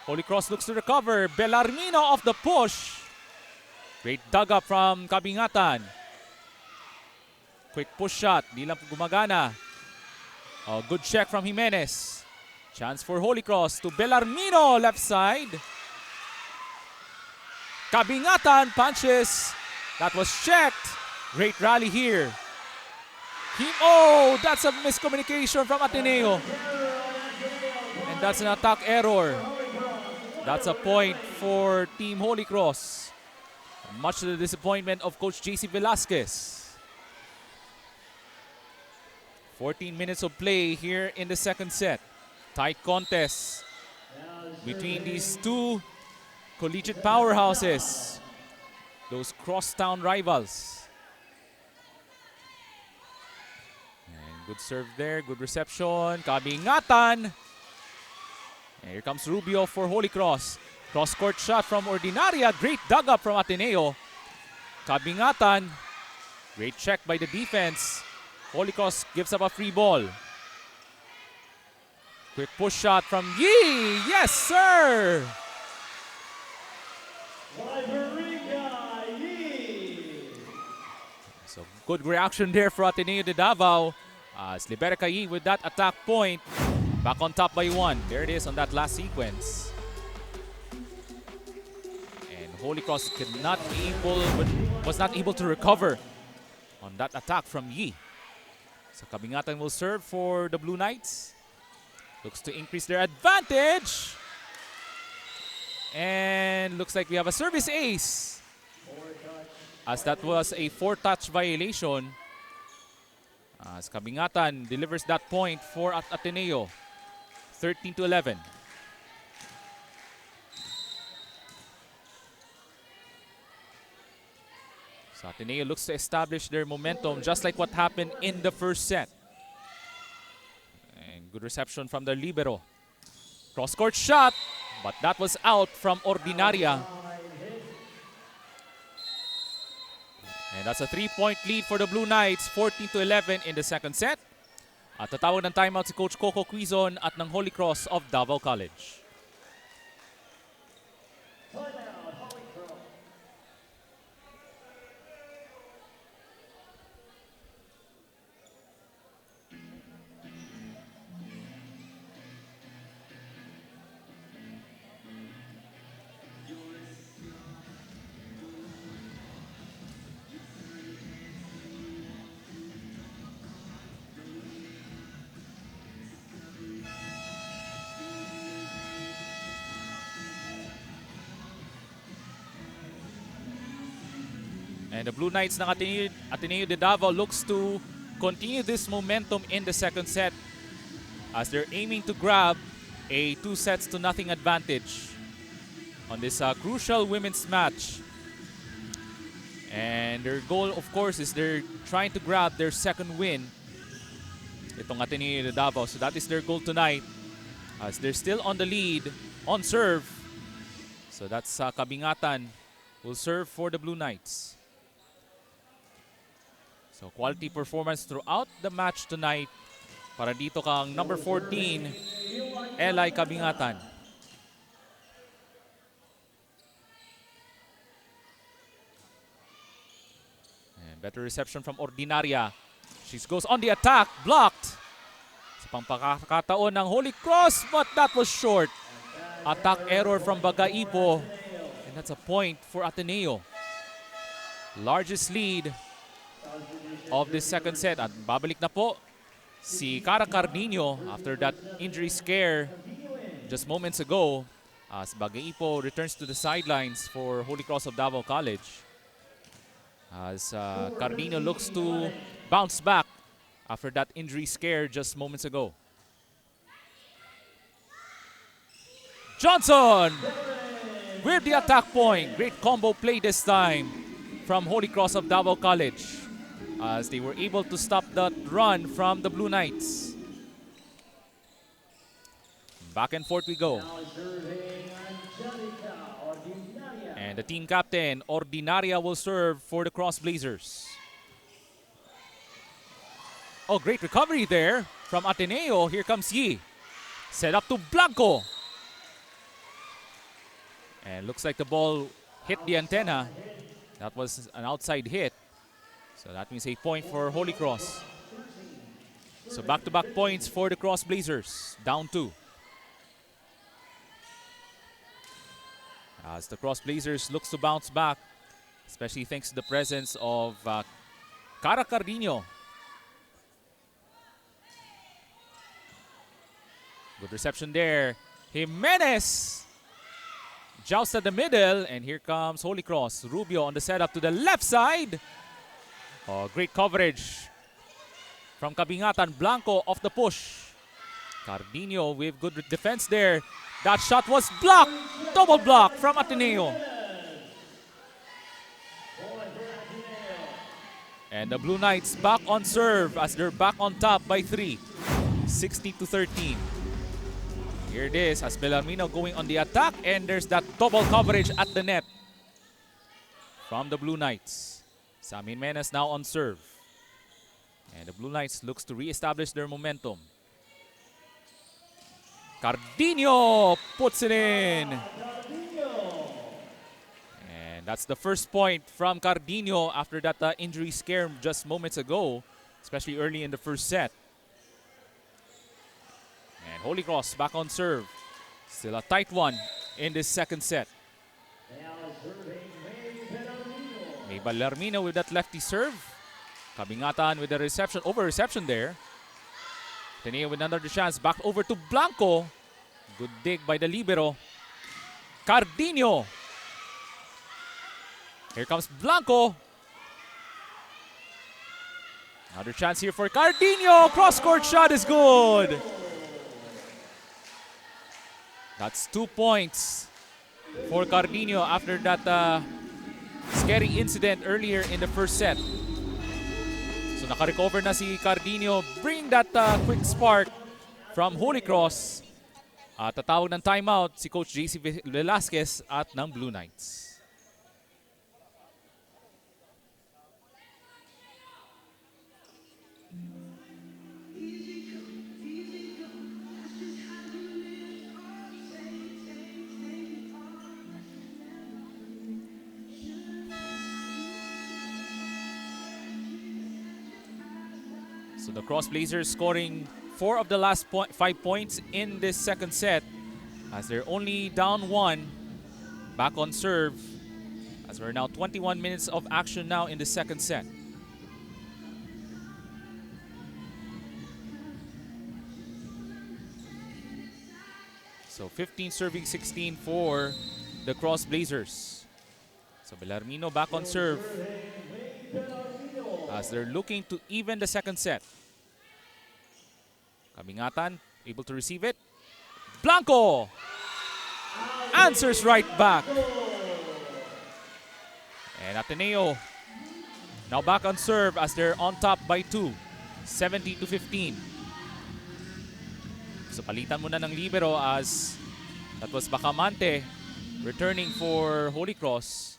Holy Cross looks to recover. Bellarmino off the push. Great dug up from Kabingatan. Quick push shot. Di lang gumagana. Oh, good check from Jimenez. Chance for Holy Cross to Bellarmino left side. Kabingatan punches. That was checked. Great rally here. Oh, that's a miscommunication from Ateneo. And that's an attack error. That's a point for Team Holy Cross. Much to the disappointment of Coach JC Velasquez. 14 minutes of play here in the second set. Tight contest between these two collegiate powerhouses. Those crosstown rivals. And good serve there, good reception. Kabingatan. And here comes Rubio for Holy Cross. Cross-court shot from Ordinaria. Great dug up from Ateneo. Kabingatan. Great check by the defense. Holy Cross gives up a free ball. Quick push shot from Yi. Yes, sir! So good reaction there for Ateneo de Davao. As Liberica Yi with that attack point. Back on top by 1. There it is on that last sequence. And Holy Cross was not able to recover on that attack from Yi. So Kabingatan will serve for the Blue Knights. Looks to increase their advantage. And looks like we have a service ace. As that was a 4-touch violation. As Kabingatan delivers that point for Ateneo. 13-11. So Ateneo looks to establish their momentum just like what happened in the first set. And good reception from the libero. Cross-court shot, but that was out from Ordinaria. And that's a 3-point lead for the Blue Knights, 14-11 in the second set. At tatawag ng timeout si Coach Coco Quizon at ng Holy Cross of Davao College. And the Blue Knights ng Ateneo de Davao looks to continue this momentum in the second set as they're aiming to grab a 2-0 advantage on this crucial women's match. And their goal, of course, is they're trying to grab their second win. Itong Ateneo de Davao. So that is their goal tonight as they're still on the lead on serve. So that's Kabingatan will serve for the Blue Knights. So quality performance throughout the match tonight para dito kang number 14, Eli Kabingatan. And better reception from Ordinaria. She goes on the attack, blocked. Sa pangpakakataon ng Holy Cross, but that was short. Attack error from Bagaipo. And that's a point for Ateneo. Largest lead of this second set. At babalik na po si Cara Carnino after that injury scare just moments ago as Bagaipo returns to the sidelines for Holy Cross of Davao College. As Carnino looks to bounce back after that injury scare just moments ago. Johnson with the attack point. Great combo play this time from Holy Cross of Davao College as they were able to stop that run from the Blue Knights. Back and forth we go. And the team captain, Ordinaria, will serve for the Cross Blazers. Oh, great recovery there from Ateneo. Here comes Yi. Set up to Blanco. And looks like the ball hit the antenna. That was an outside hit. So that means a point for Holy Cross. So back-to-back points for the Cross Blazers. Down 2. As the Cross Blazers looks to bounce back, especially thanks to the presence of Cara Carnino. Good reception there. Jimenez joust at the middle, and here comes Holy Cross. Rubio on the setup to the left side. Oh, great coverage from Kabingatan. Blanco off the push. Carnino with good defense there. That shot was blocked. Double block from Ateneo. And the Blue Knights back on serve as they're back on top by 3. 60-13. Here it is as Bellarmino going on the attack, and there's that double coverage at the net from the Blue Knights. Sam Jimenez now on serve. And the Blue Knights looks to re-establish their momentum. Cardenio puts it in. And that's the first point from Cardenio after that injury scare just moments ago, especially early in the first set. And Holy Cross back on serve. Still a tight one in this second set. May Bellarmino with that lefty serve. Kabingatan with the reception, over reception there. Ateneo with another chance, back over to Blanco. Good dig by the libero. Cardenio. Here comes Blanco. Another chance here for Cardenio. Cross-court shot is good. That's 2 points for Cardenio after that scary incident earlier in the first set. So naka-recover na si Cardenio, bringing that quick spark from Holy Cross. Tatawag ng timeout si Coach JC Velasquez at ng Blue Knights. So the Cross Blazers scoring 4 of the last 5 points in this second set as they're only down 1. Back on serve as we're now 21 minutes of action now in the second set. So 15 serving 16 for the Cross Blazers. So Bellarmino back on serve as they're looking to even the second set. Kabingatan able to receive it. Blanco answers right back. And Ateneo now back on serve as they're on top by 2. 70-15. So palitan muna ng libero as that was Bacamante returning for Holy Cross.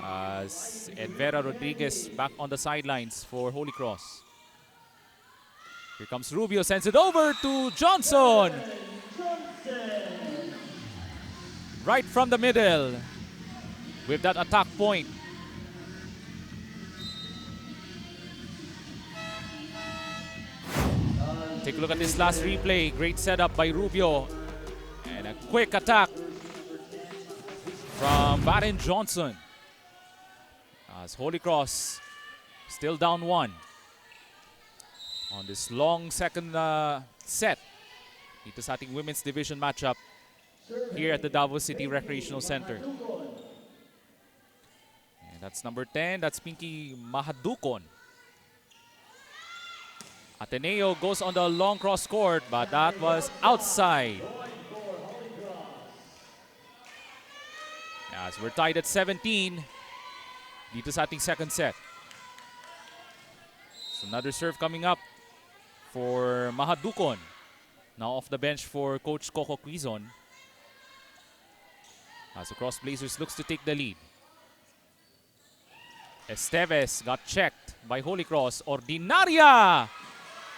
As Edvera Rodriguez back on the sidelines for Holy Cross. Here comes Rubio, sends it over to Johnson. Right from the middle with that attack point. Take a look at this last replay. Great setup by Rubio. And a quick attack from Baron Johnson. As Holy Cross still down 1 on this long second set dito sa ating women's division matchup here at the Davao City Recreational Center. And that's number 10. That's Pinky Mahadukon. Ateneo goes on the long cross court, but that was outside. As we're tied at 17 dito sa ating second set. So another serve coming up for Mahadukon. Now off the bench for Coach Coco Quizon. As the Cross Blazers looks to take the lead. Esteves got checked by Holy Cross. Ordinaria!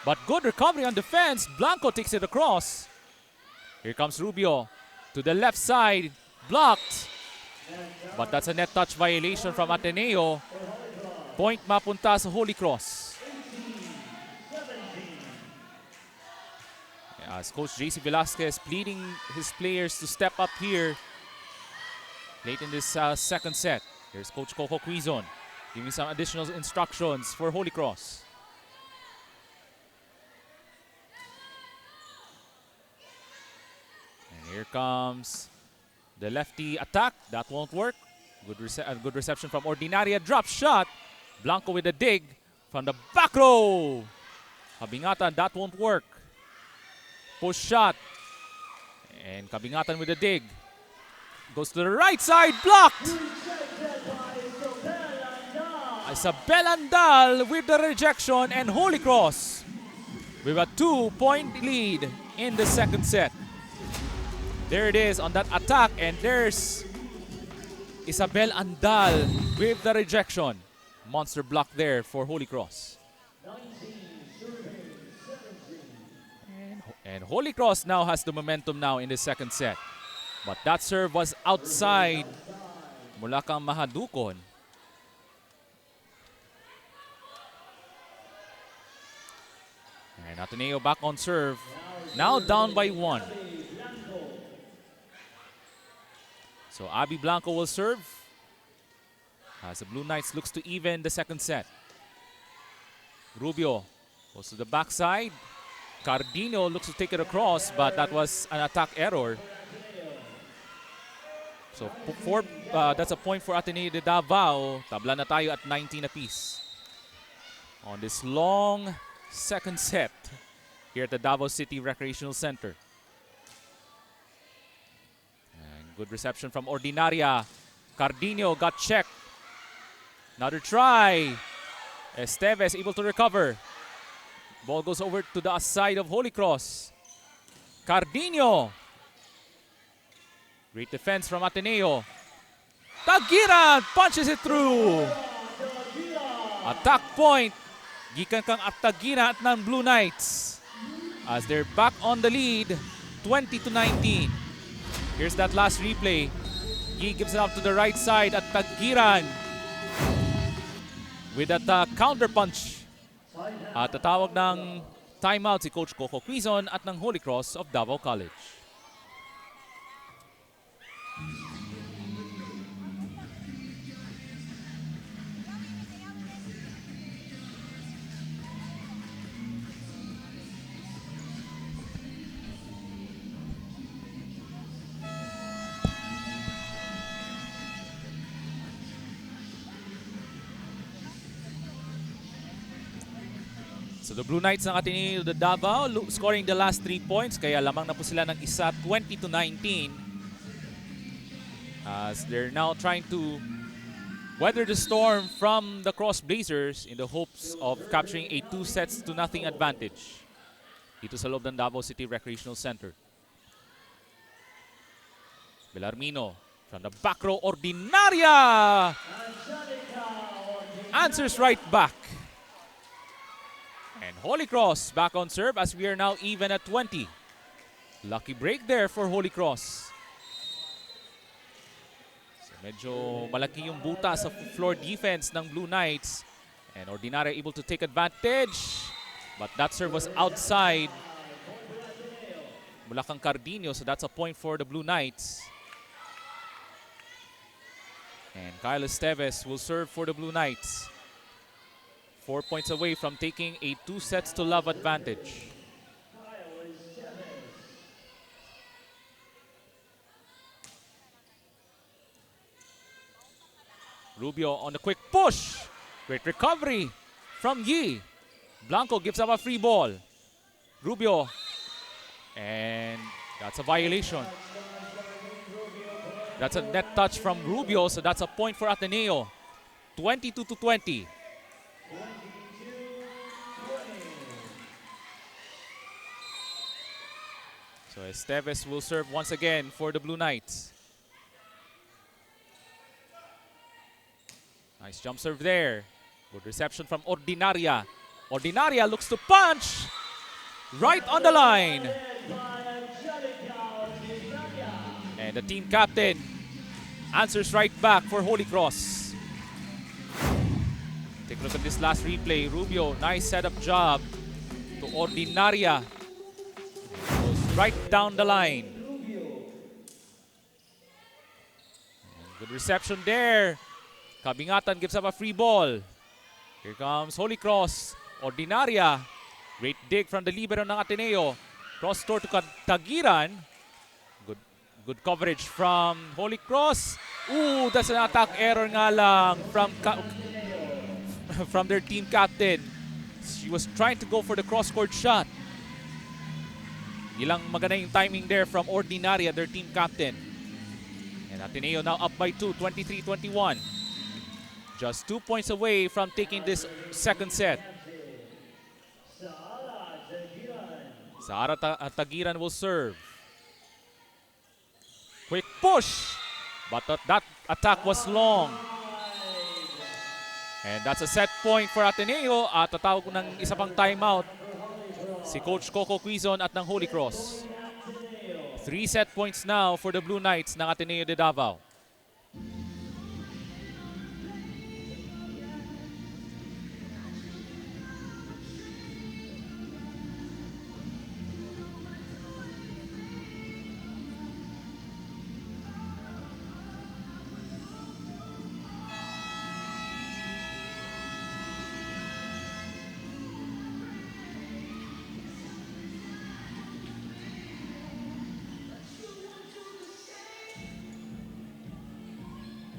But good recovery on defense. Blanco takes it across. Here comes Rubio to the left side. Blocked. But that's a net touch violation from Ateneo. Point mapunta sa Holy Cross. As Coach JC Velasquez pleading his players to step up here late in this second set. Here's Coach Coco Quizon giving some additional instructions for Holy Cross. And here comes the lefty attack. That won't work. Good reception from Ordinaria. Drop shot. Blanco with a dig from the back row. Kabingatan, that won't work. Push shot. And Kabingatan with a dig. Goes to the right side. Blocked. Isabel Andal with the rejection, and Holy Cross with a 2-point lead in the second set. There it is on that attack, and there's Isabel Andal with the rejection. Monster block there for Holy Cross. And Holy Cross now has the momentum now in the second set. But that serve was outside mula kang Mahadukon. And Ateneo back on serve. Now down by 1. So Abby Blanco will serve as the Blue Knights looks to even the second set. Rubio goes to the backside. Cardino looks to take it across, but that was an attack error. So that's a point for Ateneo de Davao. Tabla na tayo at 19 apiece on this long second set here at the Davao City Recreational Center. And good reception from Ordinaria. Cardino got checked. Another try. Esteves able to recover. Ball goes over to the side of Holy Cross. Cardino. Great defense from Ateneo. Tagiran punches it through. Attack point. Gikan kang Tagiran at ng Blue Knights as they're back on the lead, 20-19. Here's that last replay. He gives it up to the right side at Tagiran with that counter punch. At tatawag ng timeout si Coach Coco Quizon at ng Holy Cross of Davao College. So the Blue Knights ng Ateneo de Davao scoring the last 3 points, kaya lamang na po sila ng isa, 20-19. As they're now trying to weather the storm from the Cross Blazers in the hopes of capturing a 2-0 advantage dito sa loob ng Davao City Recreational Center. Belarmino from the back row, Ordinaria answers right back. And Holy Cross back on serve as we are now even at 20. Lucky break there for Holy Cross. So medyo malaki yung buta sa floor defense ng Blue Knights. And Ordinaria able to take advantage. But that serve was outside mula kang Cardino, so that's a point for the Blue Knights. And Kyle Esteves will serve for the Blue Knights. 4 points away from taking a 2-0 advantage. Rubio on the quick push. Great recovery from Yi. Blanco gives up a free ball. Rubio. And that's a violation. That's a net touch from Rubio, so that's a point for Ateneo. 22-20. So Esteves will serve once again for the Blue Knights. Nice jump serve there. Good reception from Ordinaria. Ordinaria looks to punch. Right on the line. And the team captain answers right back for Holy Cross. Take a look at this last replay. Rubio, nice setup job to Ordinaria. Goes right down the line. And good reception there. Kabingatan gives up a free ball. Here comes Holy Cross. Ordinaria. Great dig from the libero ng Ateneo. Cross store to Tagiran. Good coverage from Holy Cross. Ooh, that's an attack error nga lang from their team captain. She was trying to go for the cross-court shot. Ilang maganda yung timing there from Ordinaria, their team captain. And Ateneo now up by 2, 23-21. Just 2 points away from taking this second set. Sara Tagiran will serve. Quick push, but that attack was long. And that's a set point for Ateneo at tatawag ng isa pang timeout si Coach Coco Quizon at ng Holy Cross. 3 set points now for the Blue Knights ng Ateneo de Davao.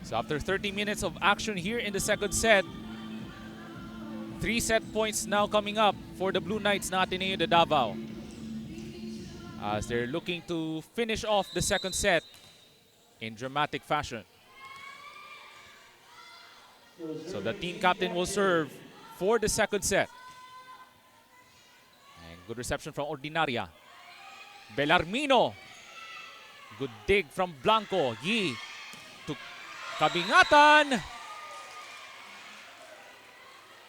So after 30 minutes of action here in the second set, 3 set points now coming up for the Blue Knights na Ateneo de Davao. As they're looking to finish off the second set in dramatic fashion. So the team captain will serve for the second set. And good reception from Ordinaria. Belarmino. Good dig from Blanco. Yi to Kabingatan.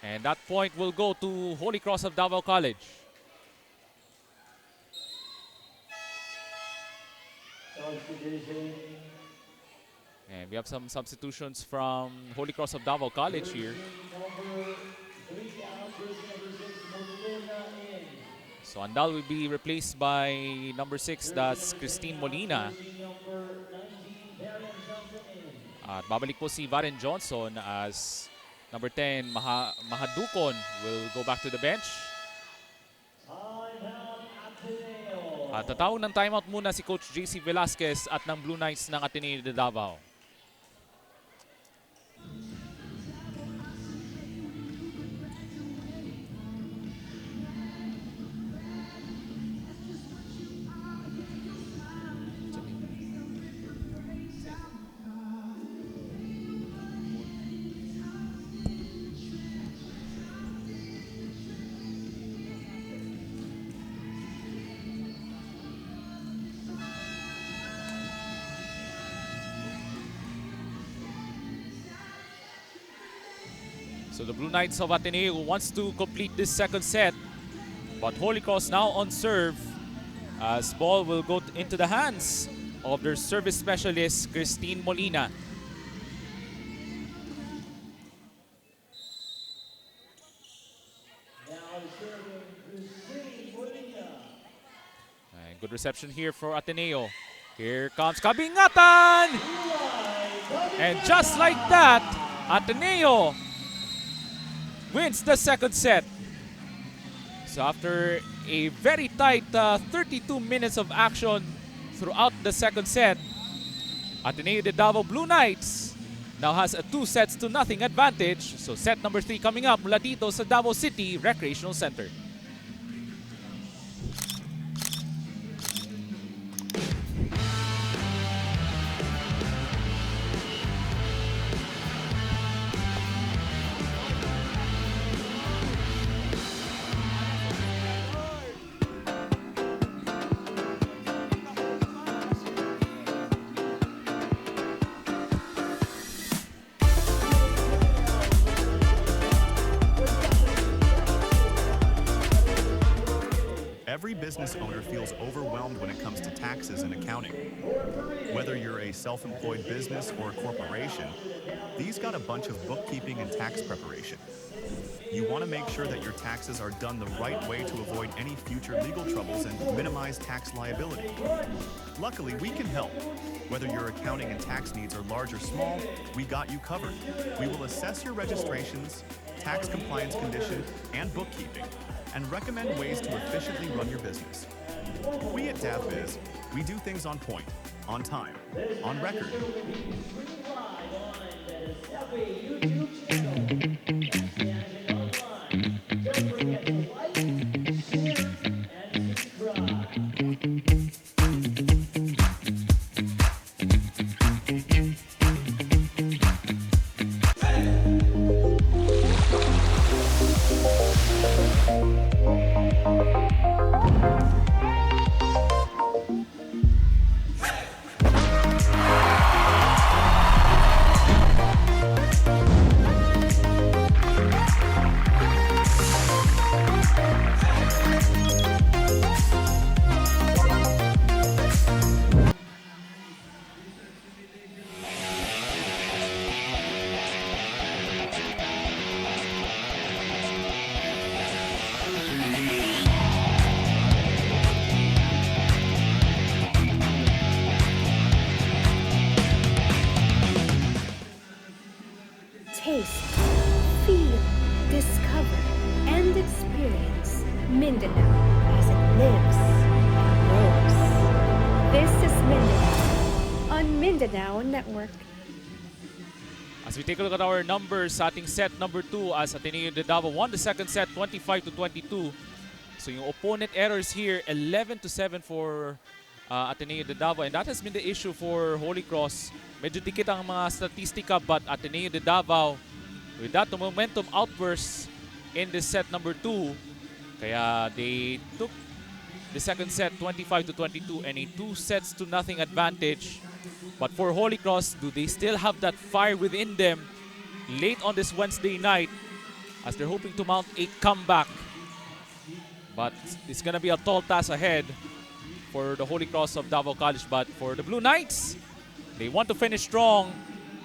And that point will go to Holy Cross of Davao College. And we have some substitutions from Holy Cross of Davao College here. So Andal will be replaced by number 6, that's Christine Molina. At babalik po si Varen Johnson as number 10, Mahadukon will go back to the bench. At tatawag ng timeout muna si Coach JC Velasquez at ng Blue Knights ng Ateneo de Davao. So the Blue Knights of Ateneo wants to complete this second set. But Holy Cross now on serve as ball will go into the hands of their service specialist, Christine Molina. And good reception here for Ateneo. Here comes Kabingatan! And just like that, Ateneo wins the second set. So after a very tight 32 minutes of action throughout the second set, Ateneo de Davao Blue Knights now has a 2-0 advantage. So set number 3 coming up mula dito sa Davao City Recreational Center. Every business owner feels overwhelmed when it comes to taxes and accounting. Whether you're a self-employed business or a corporation, these got a bunch of bookkeeping and tax preparation. You want to make sure that your taxes are done the right way to avoid any future legal troubles and minimize tax liability. Luckily, we can help. Whether your accounting and tax needs are large or small, we got you covered. We will assess your registrations, tax compliance condition, and bookkeeping, and recommend ways to efficiently run your business. We at DAVBiz, we do things on point, on time, on record. Taste, feel, discover, and experience Mindanao as it lives and grows. This is Mindanao on Mindanao Network. As we take a look at our numbers sa ating set number 2 as Ateneo de Davao won the second set 25-22. So yung opponent errors here 11-7 for Ateneo de Davao, and that has been the issue for Holy Cross. Medyo dikit ang mga statistika, but Ateneo de Davao with that momentum outburst in this set number 2, kaya they took the second set 25-22 and a 2-0 advantage. But for Holy Cross, do they still have that fire within them late on this Wednesday night as they're hoping to mount a comeback? But it's gonna be a tall task ahead for the Holy Cross of Davao College. But for the Blue Knights, they want to finish strong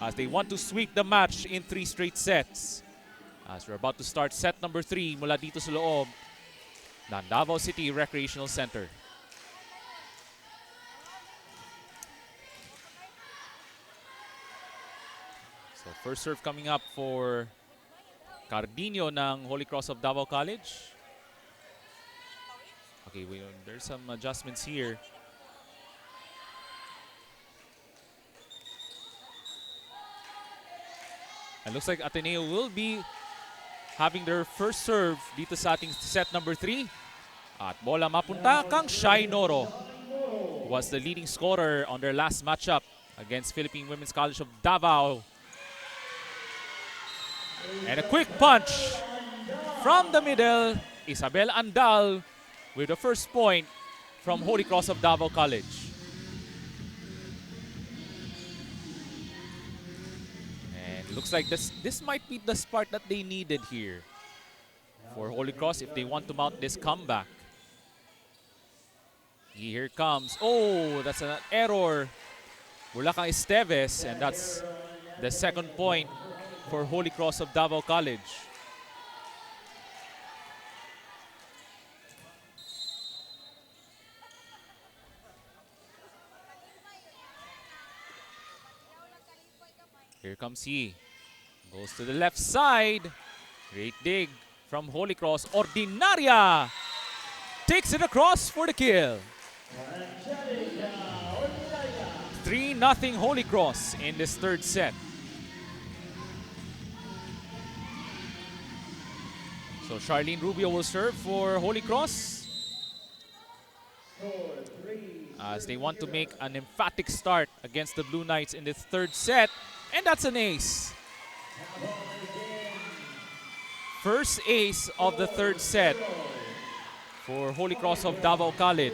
as they want to sweep the match in 3 straight sets. As we're about to start set number 3 mula dito sa loob ng Davao City Recreational Center. So first serve coming up for Cardino ng Holy Cross of Davao College. Okay, there's some adjustments here. It looks like Ateneo will be having their first serve dito sa ating set number 3. At bola mapunta kang Shai Noro, who was the leading scorer on their last matchup against Philippine Women's College of Davao. And a quick punch from the middle. Isabel Andal with the first point from Holy Cross of Davao College. Looks like this might be the spark that they needed here for Holy Cross if they want to mount this comeback. Here comes. Oh, that's an error. Bulacan Esteves, and that's the second point for Holy Cross of Davao College. Here comes he. Goes to the left side. Great dig from Holy Cross. Ordinaria takes it across for the kill. 3-0 Holy Cross in this third set. So Charlene Rubio will serve for Holy Cross as they want to make an emphatic start against the Blue Knights in this third set. And that's an ace. First ace of the third set for Holy Cross of Davao College.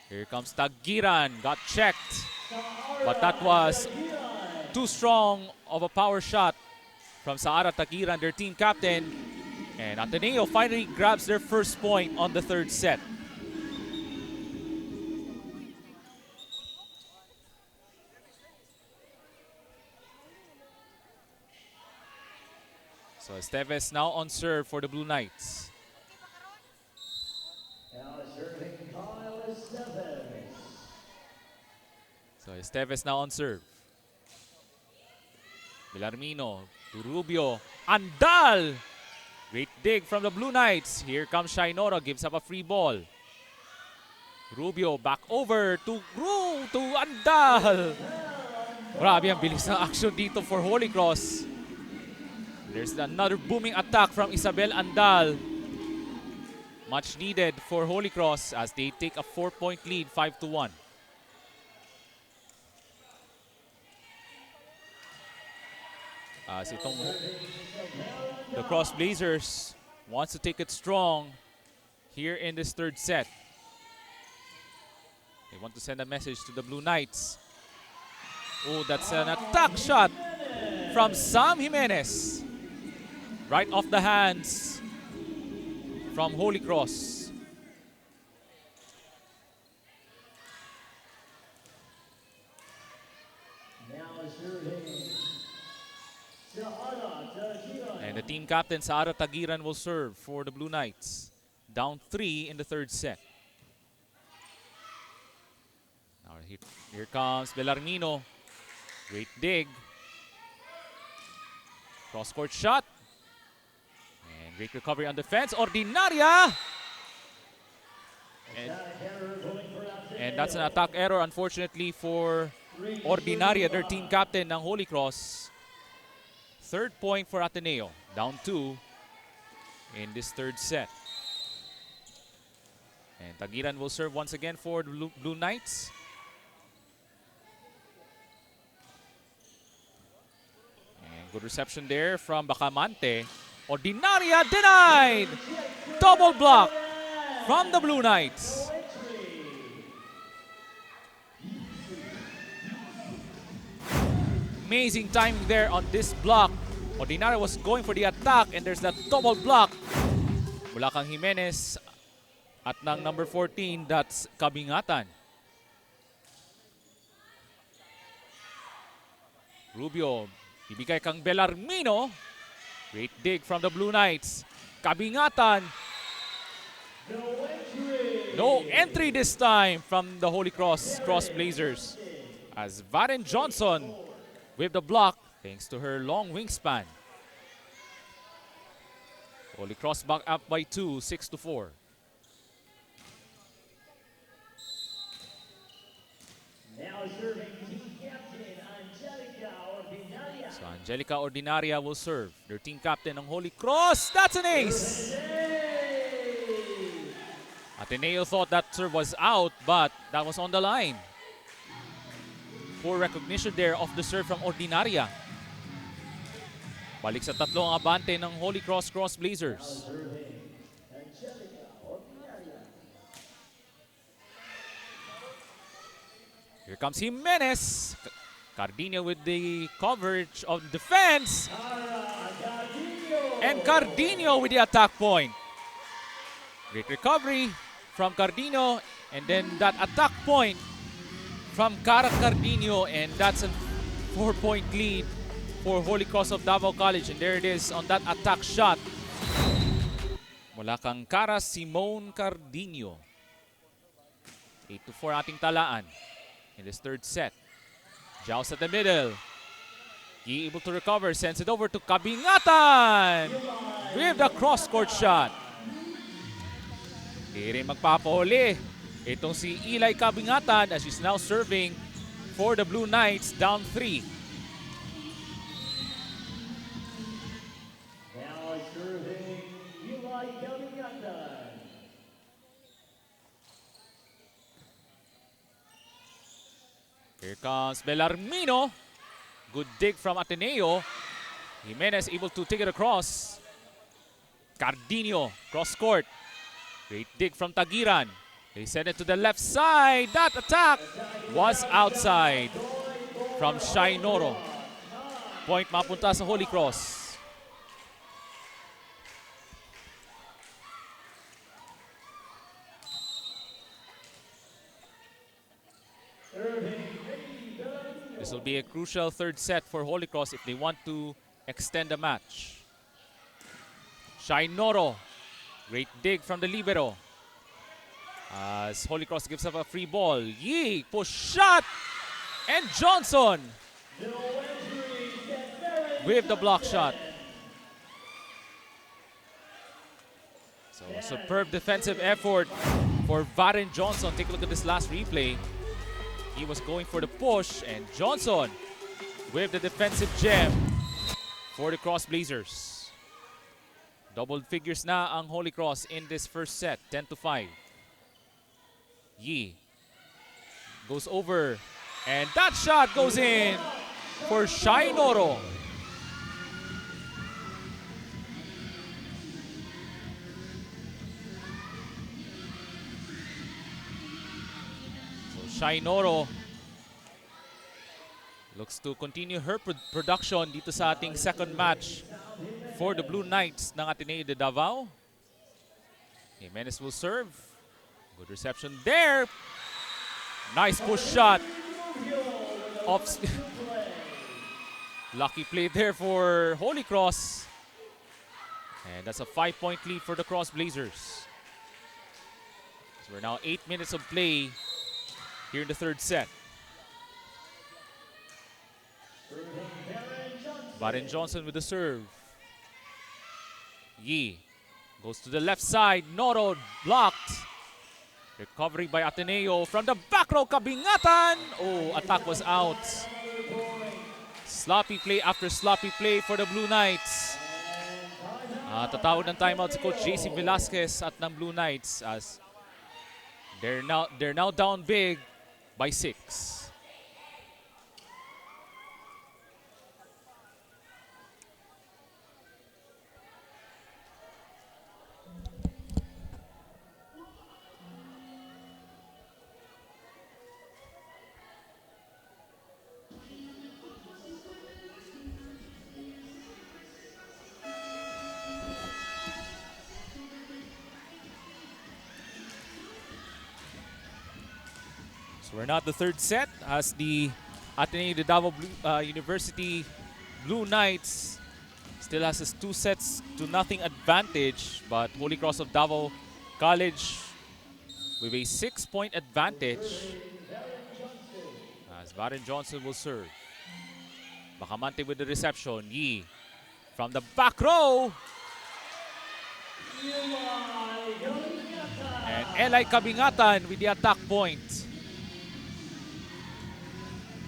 Here comes Tagiran, got checked, but that was too strong of a power shot from Saara Tagiran, their team captain. And Ateneo finally grabs their first point on the third set. So Esteves now on serve for the Blue Knights. So Esteves now on serve. Villarmino to Rubio. Andal! Great dig from the Blue Knights. Here comes Shainora, gives up a free ball. Rubio back over to Andal. Grabe ang bilis ng action dito for Holy Cross. There's another booming attack from Isabel Andal. Much needed for Holy Cross as they take a 4-point lead, 5-1. As the Cross Blazers wants to take it strong here in this third set. They want to send a message to the Blue Knights. Oh, that's an attack shot from Sam Jimenez. Right off the hands from Holy Cross. And the team captain, Saara Tagiran, will serve for the Blue Knights. Down 3 in the third set. Now here comes Bellarmino. Great dig. Cross-court shot. And great recovery on defense. Ordinaria! And that's an attack error, unfortunately, for Ordinaria, their team captain ng Holy Cross. Third point for Ateneo. Down 2 in this third set. And Tagiran will serve once again for the Blue Knights. And good reception there from Bacamante. Ordinaria denied! Double block from the Blue Knights. Amazing timing there on this block. Ordinaria was going for the attack and there's that double block. Mula kang Jimenez at ng number 14, that's Kabingatan. Rubio, bibigay kang Bellarmino. Great dig from the Blue Knights. Kabingatan. No entry this time from the Holy Cross Blazers. As Varen Johnson with the block, thanks to her long wingspan. Holy Cross back up by 2, 6-4. Now serving team captain Angelica Ordinaria. So Angelica Ordinaria will serve. Their team captain ng Holy Cross. That's an ace! Ateneo thought that serve was out, but that was on the line. Poor recognition there of the serve from Ordinaria. Balik sa tatlong abante ng Holy Cross Blazers. Here comes Jimenez. Cardino with the coverage of defense. And Cardino with the attack point. Great recovery from Cardino. And then that attack point from Cardino. And that's a 4-point lead for Holy Cross of Davao College. And there it is on that attack shot. Mula kang Cara Simone Cardino. 8-4 ating talaan in this third set. Joust at the middle. He able to recover, sends it over to Kabingatan with the cross-court shot. Di rin magpapahuli itong si Eli Kabingatan as he's now serving for the Blue Knights down 3. Now serving Eli Kabingatan. Here comes Bellarmino. Good dig from Ateneo. Jimenez able to take it across. Cardino, cross court. Great dig from Tagiran. They send it to the left side. That attack was outside from Shainoro. Point mapunta sa Holy Cross. This will be a crucial third set for Holy Cross if they want to extend the match. Shainoro, great dig from the libero. As Holy Cross gives up a free ball. Yee, push shot! And Johnson with the block shot. So superb defensive effort for Varen Johnson. Take a look at this last replay. He was going for the push, and Johnson with the defensive gem for the Cross Blazers. Double figures na ang Holy Cross in this first set, 10-5. Yee goes over, and that shot goes in for Shainoro. Shainoro looks to continue her production dito sa ating second match for the Blue Knights ng Ateneo de Davao. Jimenez will serve. Good reception there. Nice push shot. Lucky play there for Holy Cross. And that's a 5-point lead for the Cross Blazers. So we're now 8 minutes of play here in the third set. Varen Johnson with the serve. Yee goes to the left side. Noro blocked. Recovery by Ateneo from the back row. Kabingatan. Oh, attack was out. Sloppy play after sloppy play for the Blue Knights. Tatawag ng timeout si Coach JC Velasquez at ng Blue Knights as they're now down big by 6. So we're not the third set as the Ateneo de Davao University Blue Knights still has a 2-0 advantage, but Holy Cross of Davao College with a 6-point advantage as Varen Johnson will serve. Bacamante with the reception. Yee from the back row. And Eli Kabingatan with the attack point.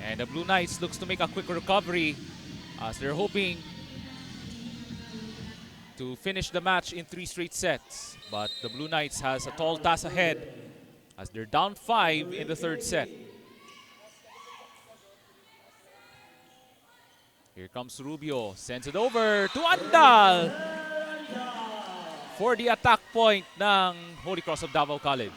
And the Blue Knights looks to make a quick recovery as they're hoping to finish the match in 3 straight sets. But the Blue Knights has a tall task ahead as they're down 5 in the third set. Here comes Rubio. Sends it over to Andal for the attack point ng Holy Cross of Davao College.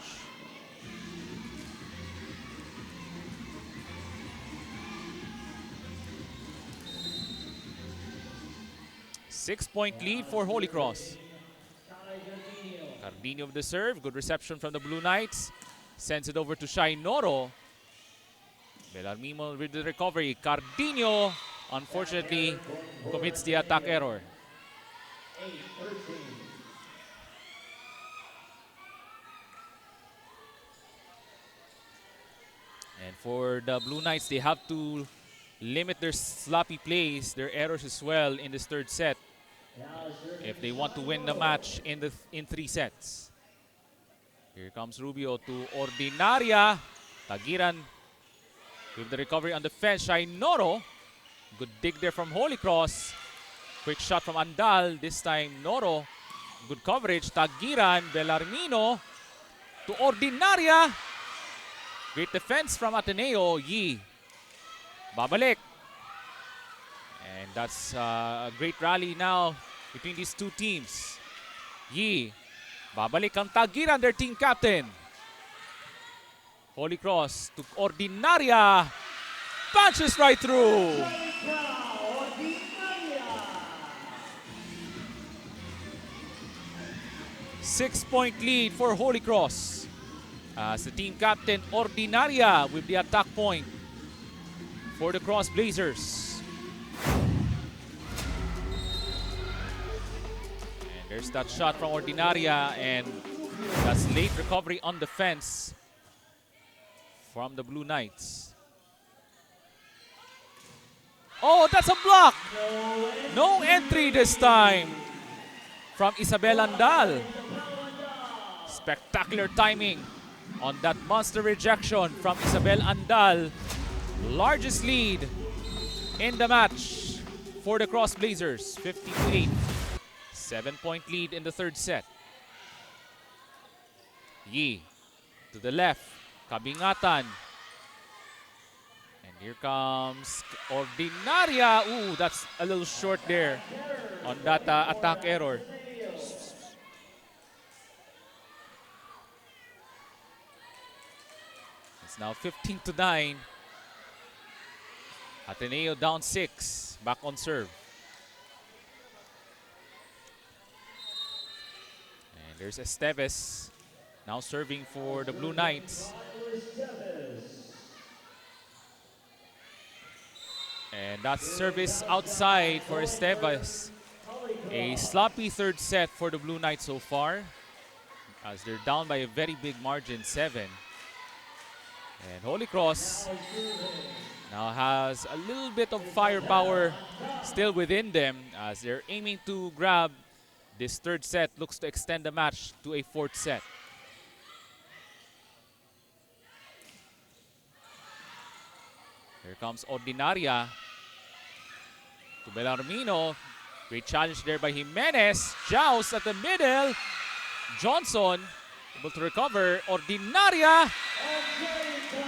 Six-point lead for Holy Cross. Cardino with the serve. Good reception from the Blue Knights. Sends it over to Shai Noro. Belarmino with the recovery. Cardino, unfortunately, commits the attack error. And for the Blue Knights, they have to limit their sloppy plays, their errors as well in this third set if they want to win the match in 3 sets. Here comes Rubio to Ordinaria. Tagiran with the recovery on the fence. Shai Noro. Good dig there from Holy Cross. Quick shot from Andal. This time Noro. Good coverage. Tagiran. Belarmino to Ordinaria. Great defense from Ateneo. Yi. Babalik. And that's a great rally now between these two teams. Yi. Babalik ang Tagiran, their team captain. Holy Cross to Ordinaria. Punches right through. Six-point lead for Holy Cross. As the team captain, Ordinaria with the attack point for the Cross Blazers. And there's that shot from Ordinaria, and that's late recovery on the fence from the Blue Knights. Oh, that's a block! No entry this time from Isabel Andal. Spectacular timing on that monster rejection from Isabel Andal. Largest lead in the match for the Cross Blazers, 50-8. 7-point lead in the third set. Yi to the left, Kabingatan. And here comes Ordinaria. Ooh, that's a little short there on that attack error. It's now 15-9. Ateneo down 6. Back on serve. And there's Esteves now serving for the Blue Knights. And that service outside for Esteves. A sloppy third set for the Blue Knights so far, as they're down by a very big margin, 7. And Holy Cross now has a little bit of firepower still within them, as they're aiming to grab this third set. Looks to extend the match to a 4th set. Here comes Ordinaria to Belarmino. Great challenge there by Jimenez. Joust at the middle. Johnson able to recover. Ordinaria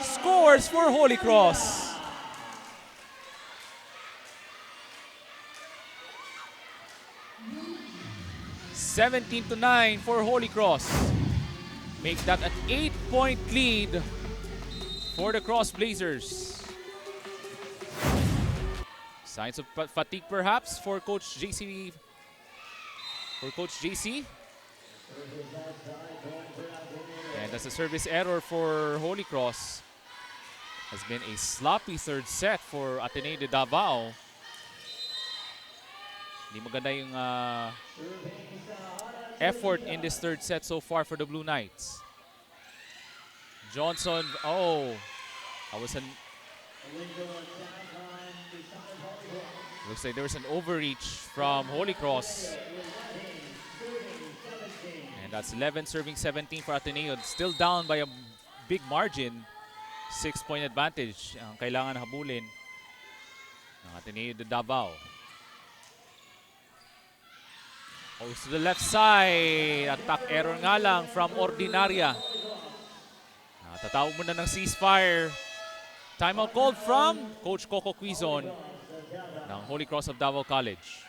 scores for Holy Cross. (17-9) for Holy Cross. Make that an 8-point lead for the Cross Blazers. Signs of fatigue perhaps for Coach JC. And that's a service error for Holy Cross. Has been a sloppy third set for Ateneo de Davao. Hindi maganda yung effort in this third set so far for the Blue Knights. Johnson, oh, that was an... Looks like there was an overreach from Holy Cross. And that's 11 serving 17 for Ateneo. Still down by a big margin. 6-point advantage ang kailangan habulin ng Ateneo de Davao. Goes to the left side. Attack error nga lang from Ordinaria. Tatawag muna ng ceasefire. Timeout called from Coach Coco Quizon ng Holy Cross of Davao College.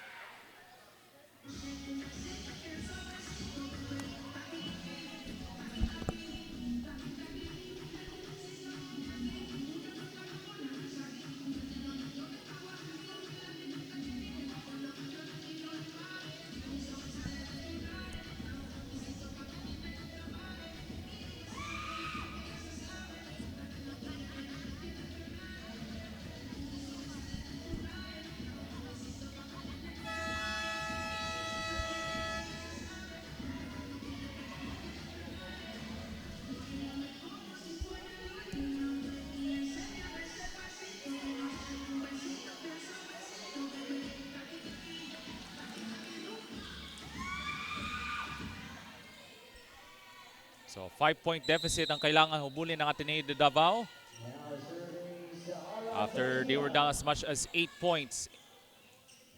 So 5-point deficit ang kailangan hubulin ng Ateneo de Davao. After they were down as much as 8 points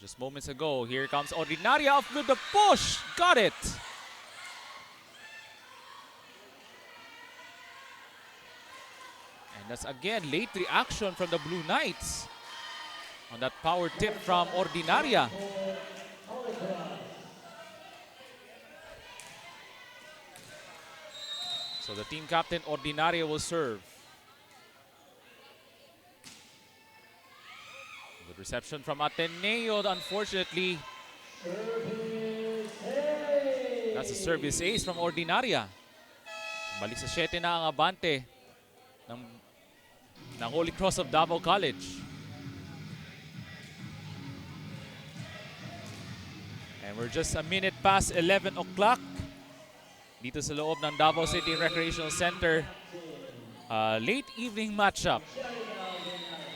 just moments ago. Here comes Ordinaria off with the push. Got it. And that's again late reaction from the Blue Knights on that power tip from Ordinaria. So the team captain Ordinaria will serve. Good reception from Ateneo, unfortunately. That's a service ace from Ordinaria. Balik sa 7 na ang abante ng Holy Cross of Davao College. And we're just a minute past 11 o'clock. Dito sa loob ng Davao City Recreational Center. Late evening matchup.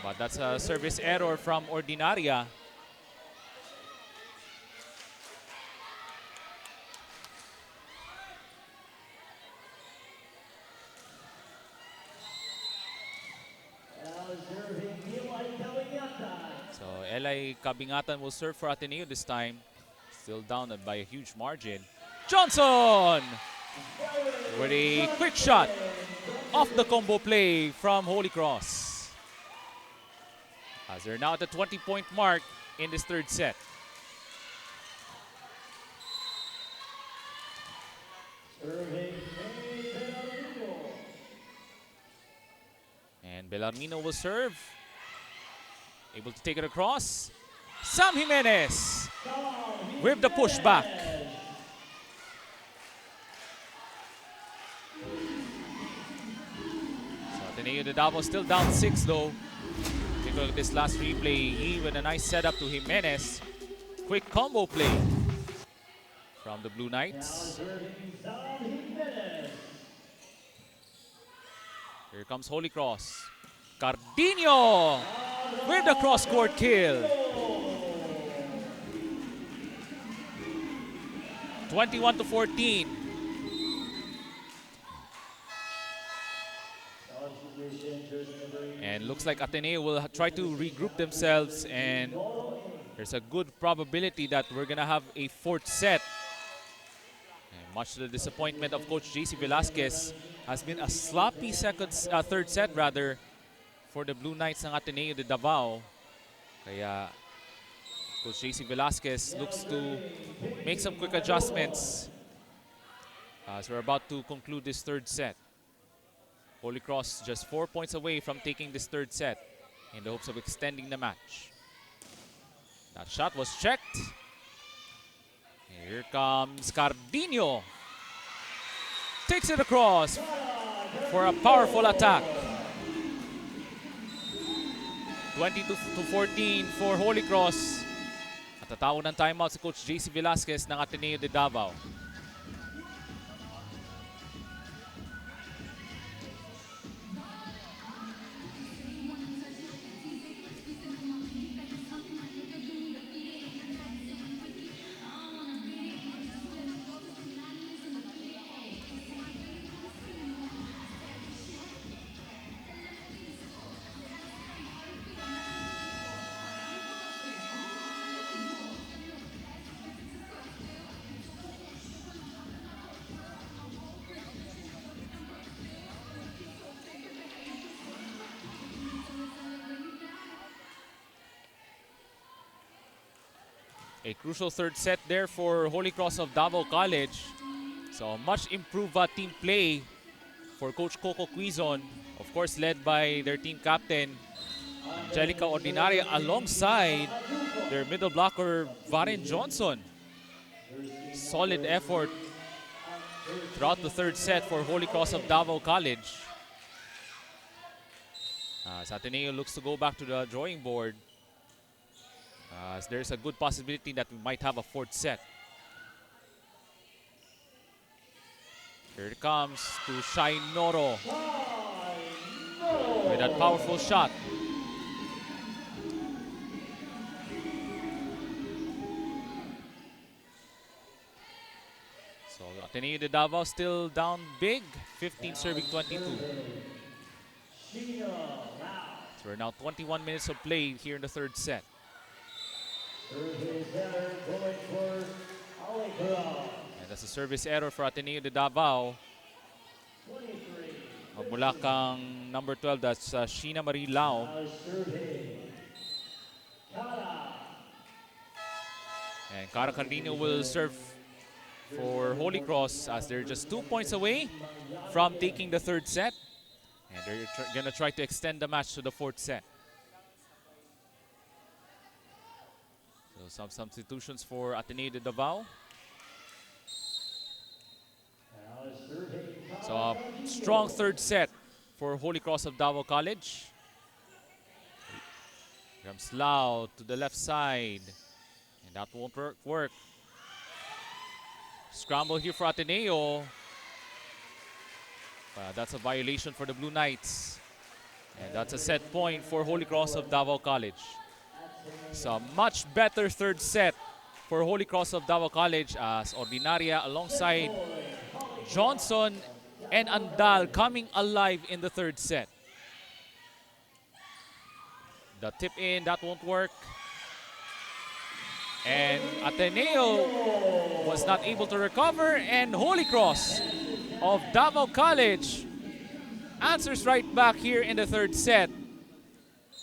But that's a service error from Ordinaria. So Eli Kabingatan will serve for Ateneo this time. Still down by a huge margin. Johnson! With a quick shot off the combo play from Holy Cross. As they're now at the 20-point mark in this third set. And Bellarmino will serve. Able to take it across. Sam Jimenez with the pushback. So Ateneo de Davao still down 6 though. Take a look at this last replay. He with a nice setup to Jimenez. Quick combo play from the Blue Knights. Here comes Holy Cross. Cardino with the cross-court kill. 21-14. And looks like Ateneo will try to regroup themselves, and there's a good probability that we're gonna have a fourth set. And much to the disappointment of Coach JC Velasquez, has been a sloppy third set rather for the Blue Knights ng Ateneo de Davao. Kaya Coach JC Velasquez looks to make some quick adjustments as we're about to conclude this third set. Holy Cross just 4 points away from taking this third set in the hopes of extending the match. That shot was checked. Here comes Cardino. Takes it across for a powerful attack. 22-14 for Holy Cross. At tatawag ng timeout si Coach JC Velasquez ng Ateneo de Davao. A crucial third set there for Holy Cross of Davao College. So much improved team play for Coach Coco Quizon. Of course, led by their team captain, Angelica Ordinaria, alongside their middle blocker, Varen Johnson. Solid effort throughout the third set for Holy Cross of Davao College. As Ateneo looks to go back to the drawing board, as there's a good possibility that we might have a fourth set. Here it comes to Shai Noro with that powerful shot. So Ateneo de Davao still down big, 15 serving 22. So we're now 21 minutes of play here in the third set. And that's a service error for Ateneo de Davao. Mula kang number 12, that's Sheena Marie Lau. And Cara Cardino will serve for Holy Cross as they're just 2 points away from taking the third set. And they're gonna try to extend the match to the fourth set. So some substitutions for Ateneo de Davao. So a strong third set for Holy Cross of Davao College. Comes Lau to the left side. And that won't work. Scramble here for Ateneo. That's a violation for the Blue Knights. And that's a set point for Holy Cross of Davao College. So much better third set for Holy Cross of Davao College as Ordinaria alongside Johnson and Andal coming alive in the third set. The tip in, that won't work. And Ateneo was not able to recover, and Holy Cross of Davao College answers right back here in the third set.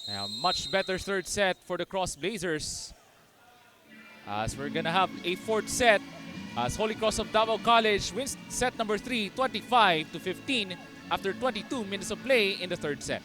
A much better third set for the Cross Blazers, as we're gonna have a fourth set as Holy Cross of Davao College wins set number 3, 25-15 after 22 minutes of play in the third set.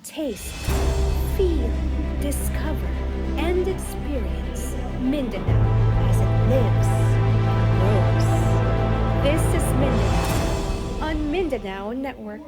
Taste, feel, discover, and experience Mindanao as it lives and grows. This is Mindanao on Mindanao Network.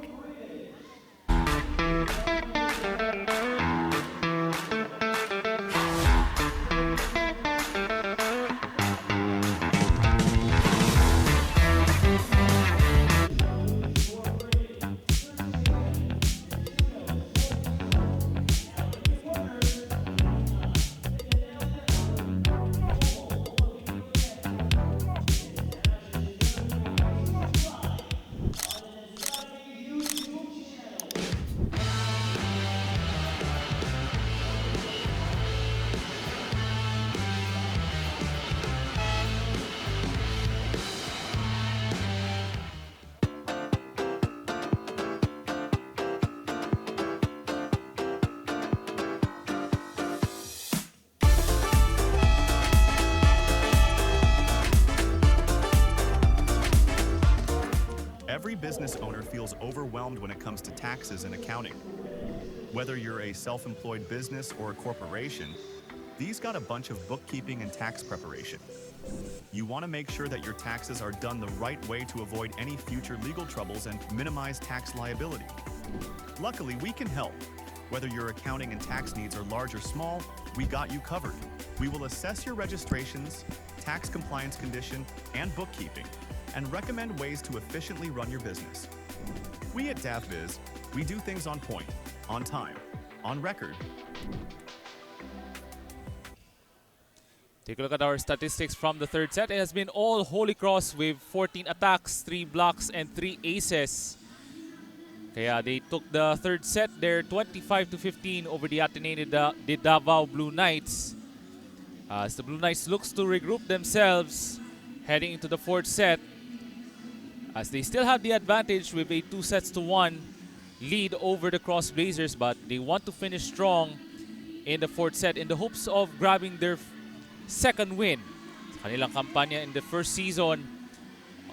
Every business owner feels overwhelmed when it comes to taxes and accounting. Whether you're a self-employed business or a corporation, these got a bunch of bookkeeping and tax preparation. You want to make sure that your taxes are done the right way to avoid any future legal troubles and minimize tax liability. Luckily, we can help. Whether your accounting and tax needs are large or small, we got you covered. We will assess your registrations, tax compliance condition, and bookkeeping, and recommend ways to efficiently run your business. We at DAVBiz, we do things on point, on time, on record. Take a look at our statistics from the third set. It has been all Holy Cross with 14 attacks, 3 blocks, and 3 aces. Kaya they took the third set there 25-15 over the Ateneo de Davao Blue Knights. As the Blue Knights looks to regroup themselves heading into the fourth set, as they still have the advantage with a 2-1 lead over the Cross Blazers, but they want to finish strong in the fourth set in the hopes of grabbing their second win sa kanilang kampanya in the first season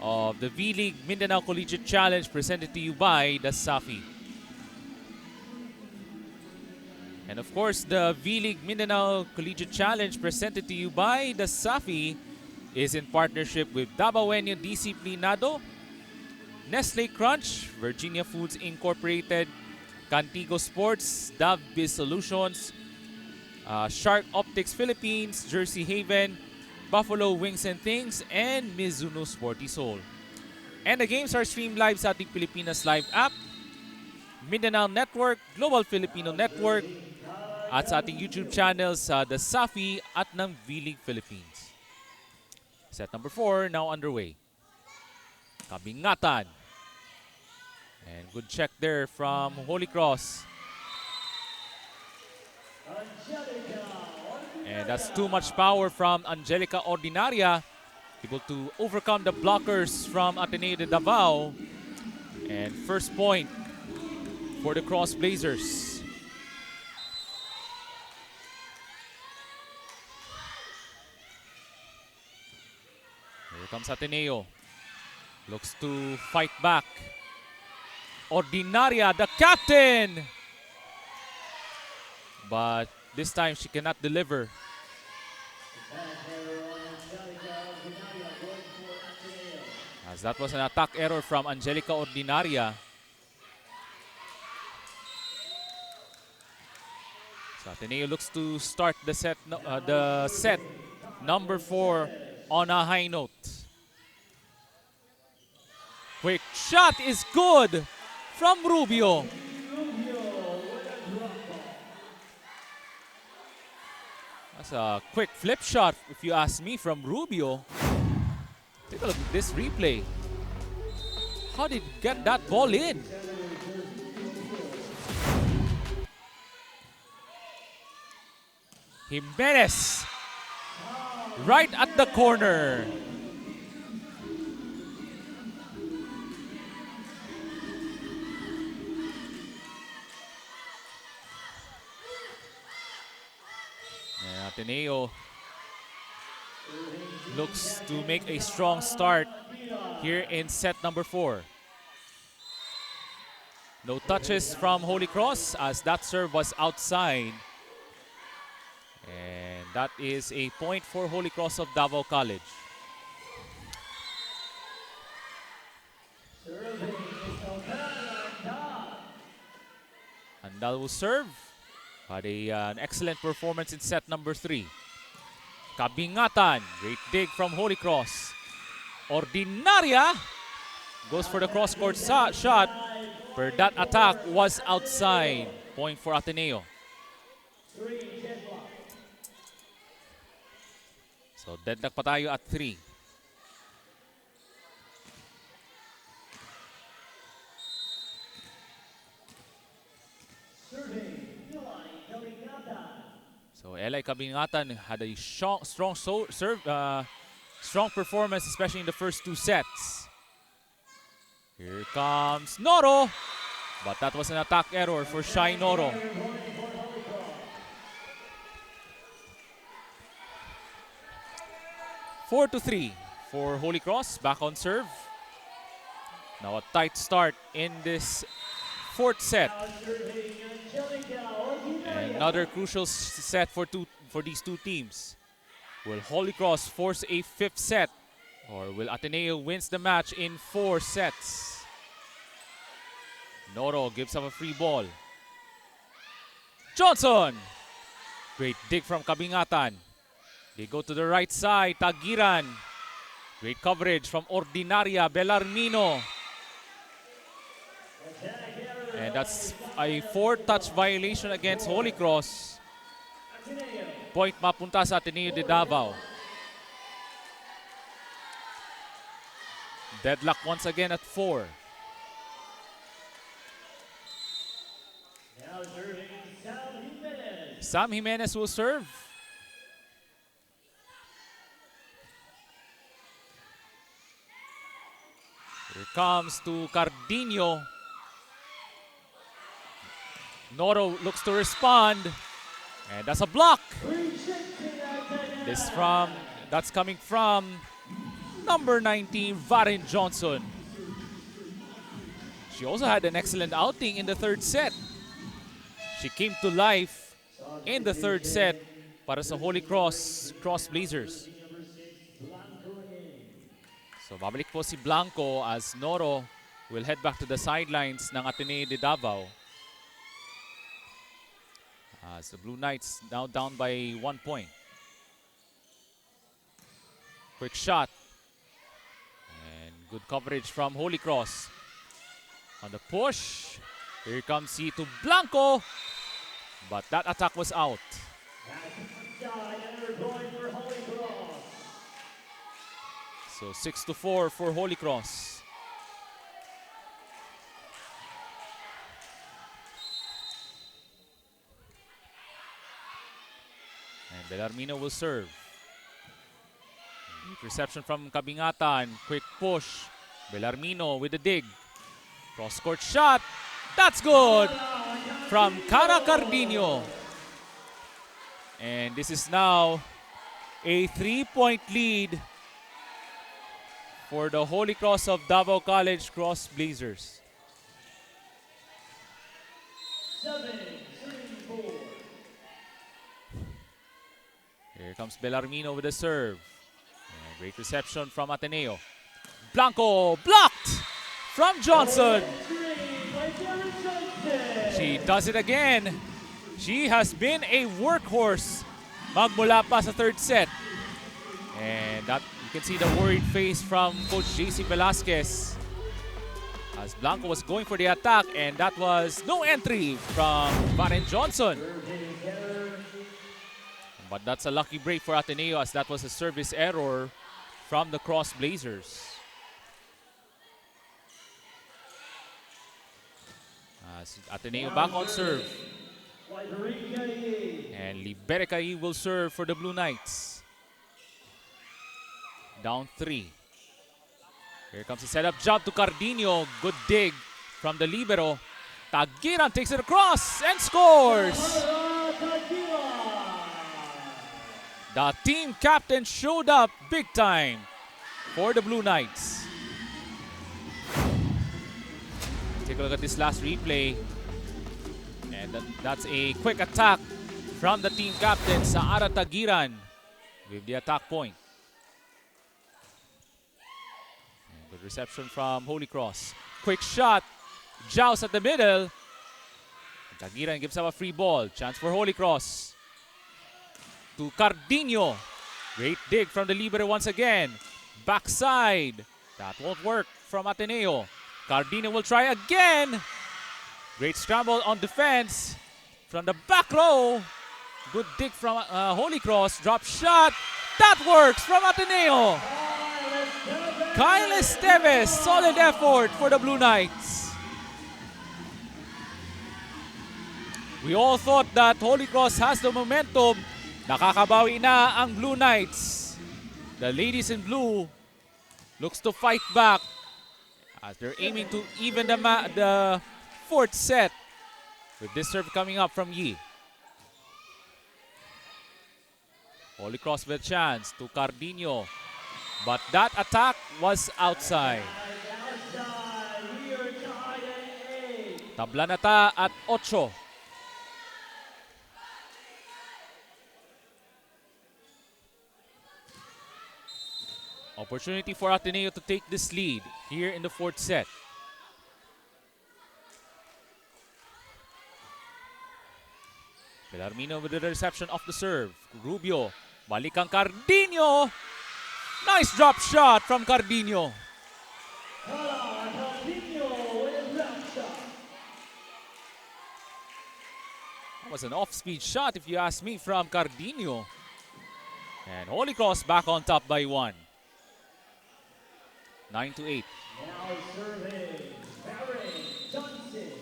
of the V-League Mindanao Collegiate Challenge presented to you by the Safi. And of course, the V-League Mindanao Collegiate Challenge presented to you by the Safi is in partnership with Dabawenyo Disciplinado, Nestle Crunch, Virginia Foods Incorporated, Cantigo Sports, Dav Biz Solutions, Shark Optics Philippines, Jersey Haven, Buffalo Wings and Things, and Mizuno Sporty Soul. And the games are streamed live sa ating Pilipinas Live app, Mindanao Network, Global Filipino Network, at sa ating YouTube channels sa The Safi at ng V-League Philippines. Set number 4 now underway. Kabingatan. And good check there from Holy Cross. And that's too much power from Angelica Ordinaria, able to overcome the blockers from Ateneo de Davao. And first point for the Cross Blazers. Here comes Ateneo. Looks to fight back. Ordinaria, the captain! But this time she cannot deliver. As that was an attack error from Angelica Ordinaria. So Ateneo looks to start the set number 4 on a high note. Quick shot is good from Rubio. That's a quick flip shot, if you ask me, from Rubio. Take a look at this replay. How did he get that ball in? Jimenez, right at the corner. And Ateneo looks to make a strong start here in set number 4. No touches from Holy Cross as that serve was outside. And that is a point for Holy Cross of Davao College. Andal will serve. Had an excellent performance in set number 3. Kabingatan, great dig from Holy Cross. Ordinaria goes for the cross-court shot, but that attack was outside. Point for Ateneo. So deadlock pa tayo at 3. So Eli Kabingatan had a strong performance, especially in the first 2 sets. Here comes Noro, but that was an attack error for Shai Noro. Four to 3 for Holy Cross, back on serve. Now a tight start in this 4th set. And another crucial set for these two teams. Will Holy Cross force a 5th set, or will Ateneo wins the match in 4 sets? Noro gives up a free ball. Johnson! Great dig from Kabingatan. They go to the right side, Tagiran. Great coverage from Ordinaria, Belarmino. And that's a 4-touch violation against Holy Cross. point mapunta sa Ateneo de Davao. Deadlock once again at 4. Sam Jimenez will serve. Here comes to Cardino. Noro looks to respond. And that's a block. That's coming from number 19, Varen Johnson. She also had an excellent outing in the third set. She came to life in the third set para sa Holy Cross Blazers. So babalik po si Blanco as Noro will head back to the sidelines ng Ateneo de Davao. As the Blue Knights now down by 1 point. Quick shot. And good coverage from Holy Cross. On the push. Here comes he to Blanco. But that attack was out. So 6-4 for Holy Cross. And Bellarmino will serve. Reception from Kabingatan. Quick push. Bellarmino with the dig. Cross-court shot. That's good from Cara Cardino. And this is now a 3-point lead for the Holy Cross of Davao College Cross Blazers. 7-4. Here comes Bellarmino with a serve. And great reception from Ateneo. Blanco blocked from Johnson. She does it again. She has been a workhorse magmula pa sa third set. And that you can see the worried face from Coach JC Velasquez as Blanco was going for the attack, and that was no entry from Varen Johnson. But that's a lucky break for Ateneo as that was a service error from the Cross Blazers. As Ateneo back on serve. And Liberecai will serve for the Blue Knights. Down 3. Here comes the setup jump to Cardino. Good dig from the libero. Tagiran takes it across and scores. The team captain showed up big time for the Blue Knights. Take a look at this last replay. And that's a quick attack from the team captain, Saara Tagiran, with the attack point. And good reception from Holy Cross. Quick shot. Joust at the middle. Tagiran gives up a free ball. Chance for Holy Cross. To Cardino. Great dig from the libero once again. Backside. That won't work from Ateneo. Cardino will try again. Great scramble on defense from the back row. Good dig from Holy Cross. Drop shot. That works from Ateneo. Kyle Esteves. Solid effort for the Blue Knights. We all thought that Holy Cross has the momentum. Nakakabawi na ang Blue Knights. The ladies in blue looks to fight back as they're aiming to even the fourth set with this serve coming up from Yi. Holy Cross with a chance to Cardino, but that attack was outside. Tabla na ta at 8. Opportunity for Ateneo to take this lead here in the fourth set. Bellarmino with the reception off the serve. Rubio, balik ang Cardino. Nice drop shot from Cardino. Was an off-speed shot, if you ask me, from Cardino. And Holy Cross back on top by 1. 9-8. Now serving, Baron Johnson.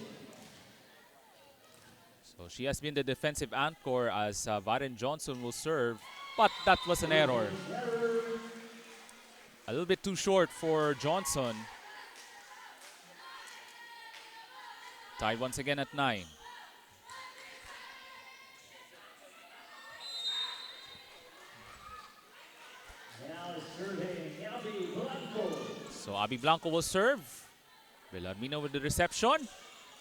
So she has been the defensive anchor as Varen Johnson will serve, but that was an error. A little bit too short for Johnson. Tied once again at 9. Now serving, Abby Blanco. So Abby Blanco will serve. Bellarmino with the reception.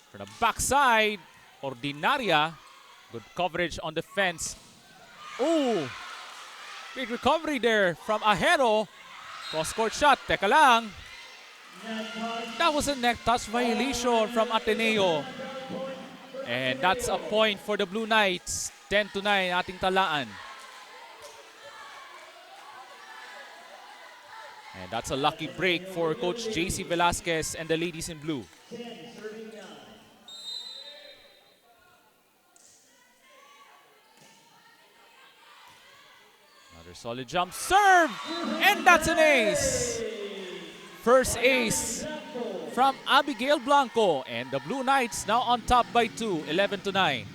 From the backside, Ordinaria. Good coverage on the fence. Ooh! Great recovery there from Ajero. Cross-court shot. Teka lang. That was a neck touch violation from Ateneo. And that's a point for the Blue Knights. 10-9 ating talaan. And that's a lucky break for Coach JC Velasquez and the ladies in blue. Another solid jump serve. And that's an ace. First ace from Abigail Blanco. And the Blue Knights now on top by 2, 11-9.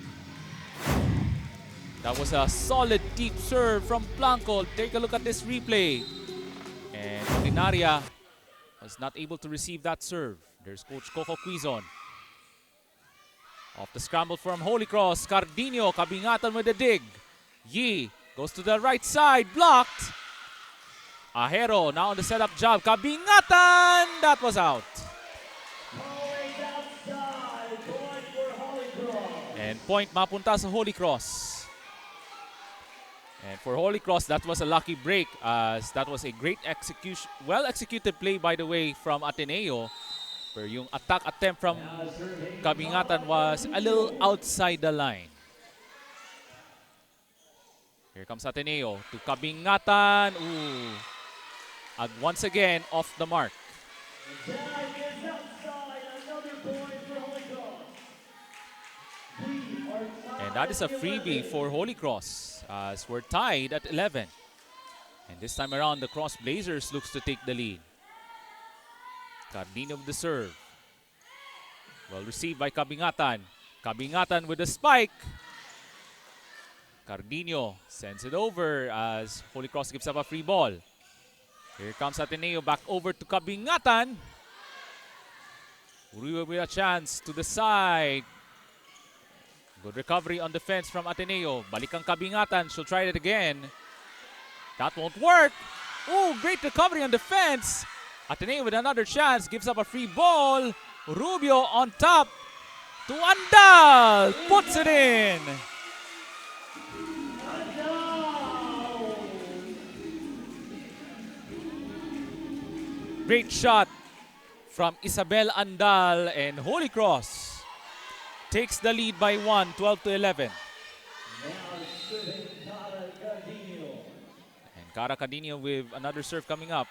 That was a solid deep serve from Blanco. Take a look at this replay. And Ordinaria was not able to receive that serve. There's Coach Coco Quizon. Off the scramble from Holy Cross. Cardino, Kabingatan with the dig. Yi goes to the right side, blocked. Ajero now on the setup job. Kabingatan, that was out. And point mapunta sa Holy Cross. And for Holy Cross, that was a lucky break as that was a great execution, well-executed play, by the way, from Ateneo. Pero yung attack attempt from Kabingatan was a little outside the line. Here comes Ateneo to Kabingatan. Ooh. And once again, off the mark. And that is a freebie for Holy Cross as we're tied at 11. And this time around, the Cross Blazers looks to take the lead. Cardino with the serve. Well received by Kabingatan. Kabingatan with the spike. Cardino sends it over as Holy Cross gives up a free ball. Here comes Ateneo back over to Kabingatan. Uribe with a chance to the side. Good recovery on defense from Ateneo. Balikang Kabingatan. She'll try it again. That won't work. Ooh, great recovery on defense. Ateneo with another chance. Gives up a free ball. Rubio on top. To Andal. Puts it in. Great shot from Isabel Andal, and Holy Cross takes the lead by 1, 12-11. And Cara Cardino with another serve coming up.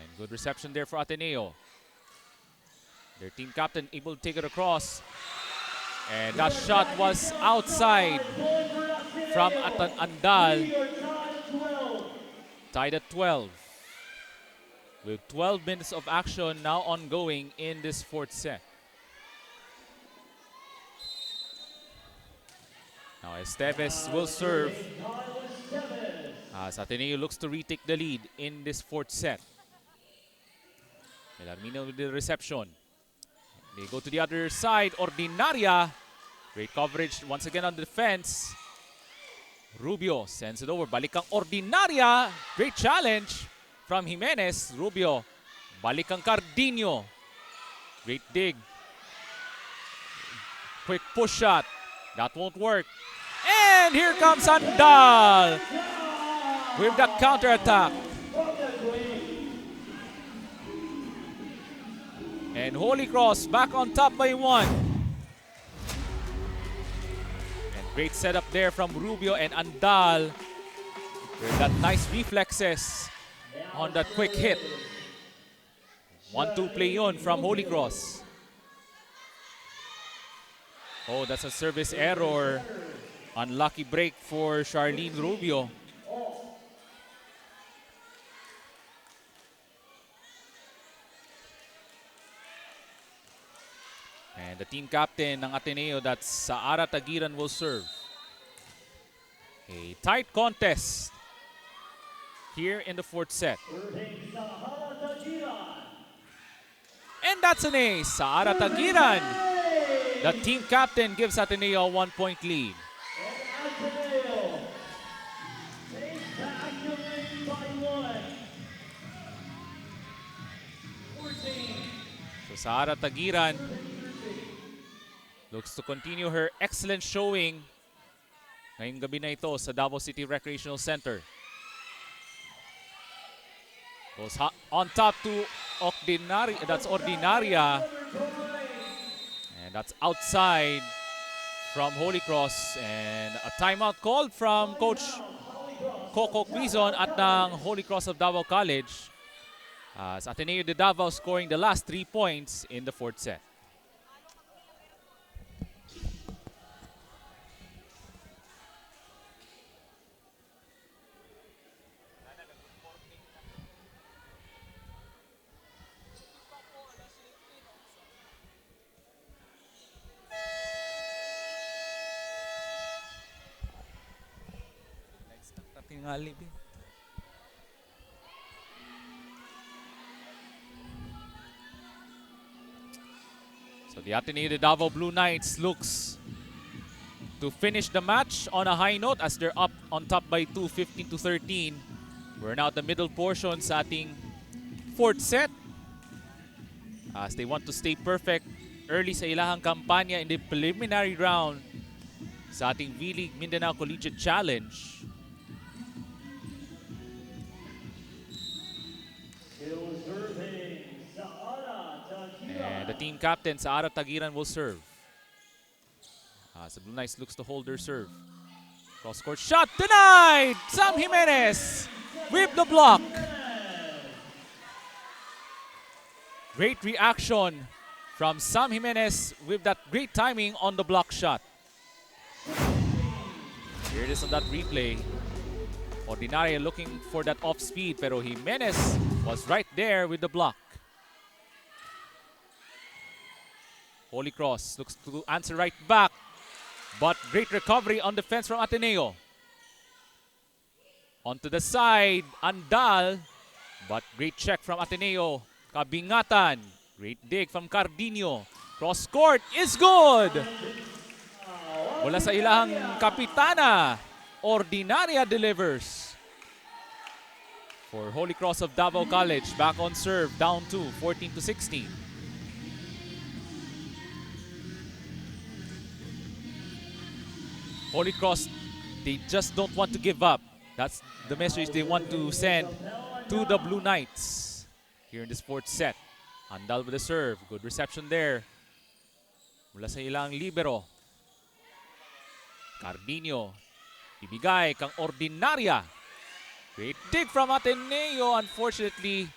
And good reception there for Ateneo. Their team captain able to take it across. And that shot was outside from Andal. Tied at 12. With 12 minutes of action now ongoing in this fourth set. Now Esteves will serve as Ateneo looks to retake the lead in this fourth set. Bellarmino with the reception. They go to the other side. Ordinaria. Great coverage once again on the defense. Rubio sends it over. Balikang Ordinaria. Great challenge from Jimenez. Rubio. Balikang Cardino. Great dig. Quick push shot. That won't work. And here comes Andal with the counter-attack. And Holy Cross back on top by 1. And great setup there from Rubio and Andal with that nice reflexes on that quick hit. 1-2 play on from Holy Cross. Oh, that's a service error. Unlucky break for Charlene Rubio. And the team captain ng Ateneo, that's Saara Tagiran, will serve. A tight contest here in the fourth set. And that's an ace. Saara Tagiran, the team captain, gives Ateneo a 1-point lead. So Saara Tagiran looks to continue her excellent showing ngayong gabi na ito sa Davao City Recreational Center. Goes on top to Ordinaria. And that's outside from Holy Cross. And a timeout called from Coach Coco Quizon at ng Holy Cross of Davao College. As Ateneo de Davao scoring the last 3 points in the fourth set. So the Ateneo de Davao Blue Knights looks to finish the match on a high note as they're up on top by 2, 15-13. We're now at the middle portion sa ating fourth set. As they want to stay perfect early sa ilahang kampanya in the preliminary round sa ating V-League Mindanao Collegiate Challenge. And the team captain, Saara Tagiran, will serve. The Blue Knights looks to hold their serve. Cross-court shot denied! Sam Jimenez with the block. Great reaction from Sam Jimenez with that great timing on the block shot. Here it is on that replay. Ordinaria looking for that off speed, pero Jimenez was right there with the block. Holy Cross looks to answer right back, but great recovery on defense from Ateneo. Onto the side, Andal, but great check from Ateneo. Kabingatan, great dig from Cardino. Cross court is good. Mula sa ilahang kapitana, Ordinaria delivers. For Holy Cross of Davao College, back on serve, down 2, 14-16. Holy Cross, they just don't want to give up. That's the message they want to send to the Blue Knights here in this fourth set. Andal with the serve. Good reception there. Mula sa ilang libero. Cardino. Ibigay kang Ordinaria. Great dig from Ateneo. Unfortunately,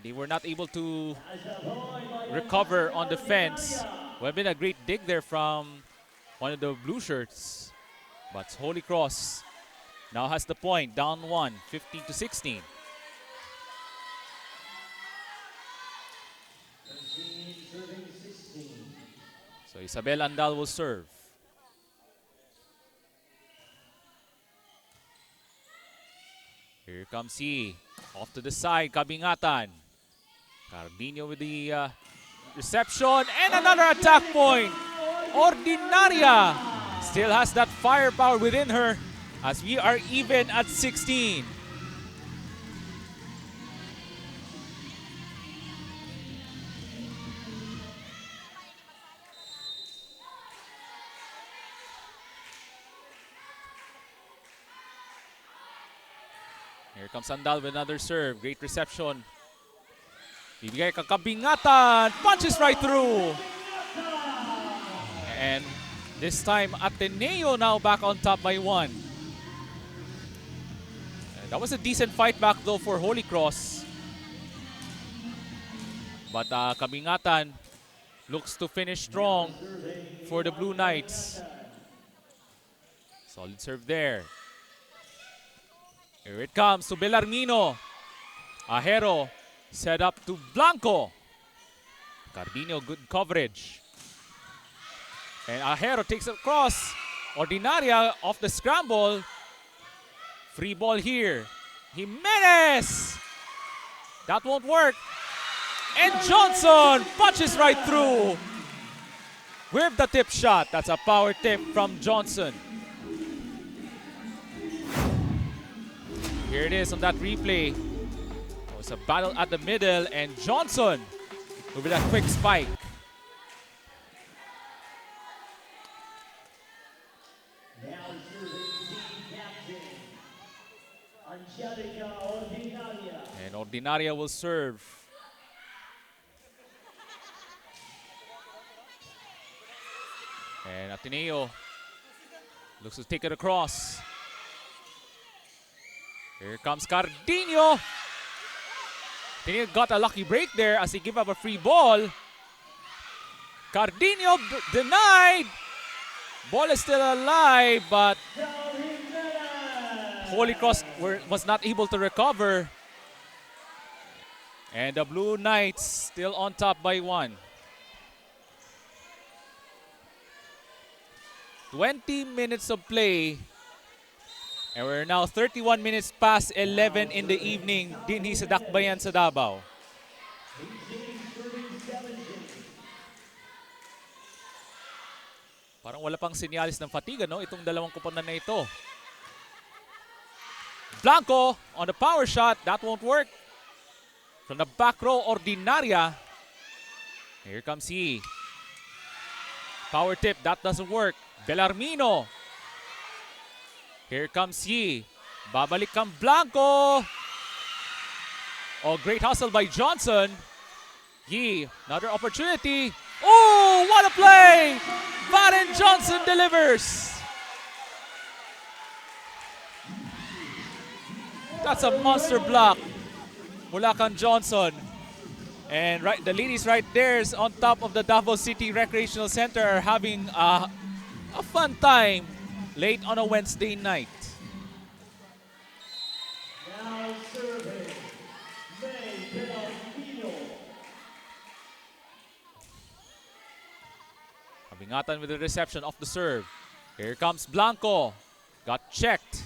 they were not able to recover on defense. Would have been a great dig there from one of the blue shirts. But Holy Cross now has the point, down 1, 15-16. So Isabel Andal will serve. Here comes he. Off to the side, Kabingatan. Cardino with the reception and another attack point. Ordinaria still has that firepower within her as we are even at 16. Here comes Andal with another serve. Great reception. Bibigay kang Kabingatan. Punches right through. And this time, Ateneo now back on top by 1. That was a decent fight back though for Holy Cross. But Kabingatan looks to finish strong. for the Blue Knights. Solid serve there. Here it comes to Bellarmino. Ajero set up to Blanco. Cardino, good coverage. And Ajero takes it across. Ordinaria off the scramble. Free ball here. Jimenez! That won't work. And Johnson punches right through. With the tip shot. That's a power tip from Johnson. Here it is on that replay. It was a battle at the middle, and Johnson with a quick spike. And Ordinaria will serve. And Ateneo looks to take it across. Here comes Cardino. Ateneo got a lucky break there as he gave up a free ball. Cardino denied. Ball is still alive, but Holy Cross was not able to recover. And the Blue Knights still on top by 1. 20 minutes of play. And we're now 31 minutes past 11 in the evening dinhi sa Dakbayan sa Davao. Parang wala pang sinyalis ng fatiga, no? Itong dalawang koponan na ito. Blanco on the power shot. That won't work. From the back row, Ordinaria. Here comes he. Power tip. That doesn't work. Bellarmino. Here comes he. Babalik kang Blanco. Oh, great hustle by Johnson. Yee, another opportunity. Oh, what a play! Varen Johnson delivers. That's a monster block. Mula kang Johnson. And right, the ladies right there is on top of the Davao City Recreational Center are having a fun time late on a Wednesday night. Now serving, May Bellarmino. Kabingatan with the reception off the serve. Here comes Blanco. Got checked.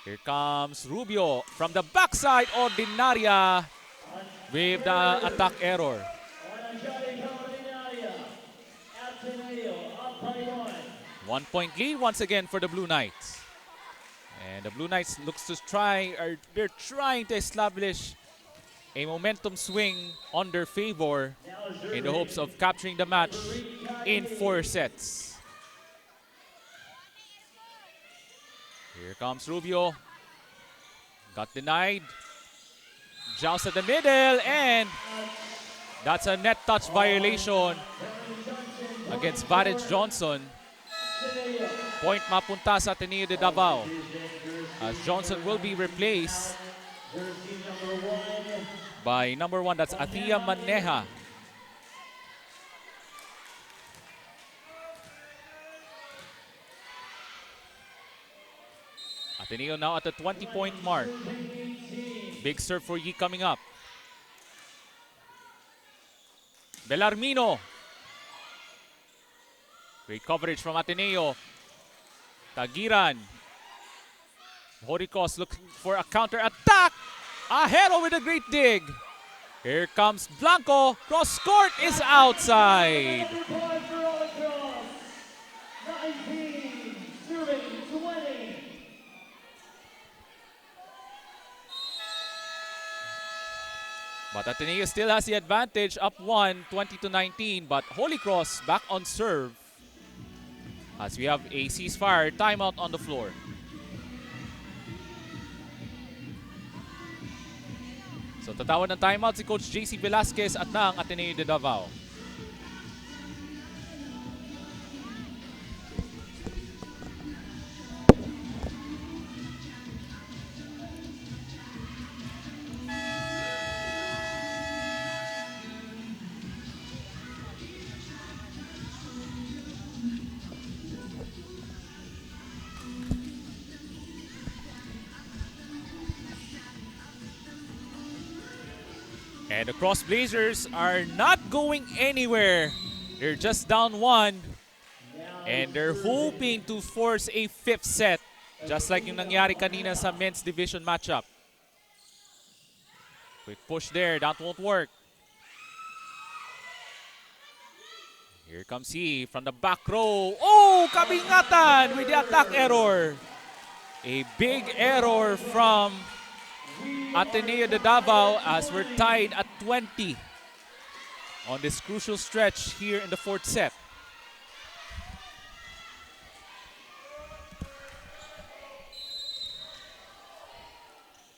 Here comes Rubio from the backside. Ordinaria with the attack error. 1 point lead once again for the Blue Knights. And the Blue Knights looks to they're trying to establish a momentum swing on their favor in the hopes of capturing the match in 4 sets. Here comes Rubio. Got denied. Joust at the middle, and that's a net touch violation against Varen Johnson. Point mapunta sa Ateneo de Davao as Johnson will be replaced by number 1, that's Atia Maneja. Ateneo now at the 20-point mark. Big serve for Yi coming up. Bellarmino. Great coverage from Ateneo. Tagiran. Horicos looking for a counter-attack. Ajero with a great dig. Here comes Blanco. Cross court is outside. 19, serving 20. But Ateneo still has the advantage, up 1, 20-19. But Holy Cross back on serve as we have a ceasefire timeout on the floor. So tatawag ng timeout si Coach JC Velasquez at ng Ateneo de Davao. And the Cross Blazers are not going anywhere. They're just down 1. And they're hoping to force a 5th set. Just like yung nangyari kanina sa men's division matchup. Quick push there. That won't work. Here comes he from the back row. Oh, kabingatan with the attack error. A big error from Ateneo de Davao as we're tied at 20 on this crucial stretch here in the 4th set.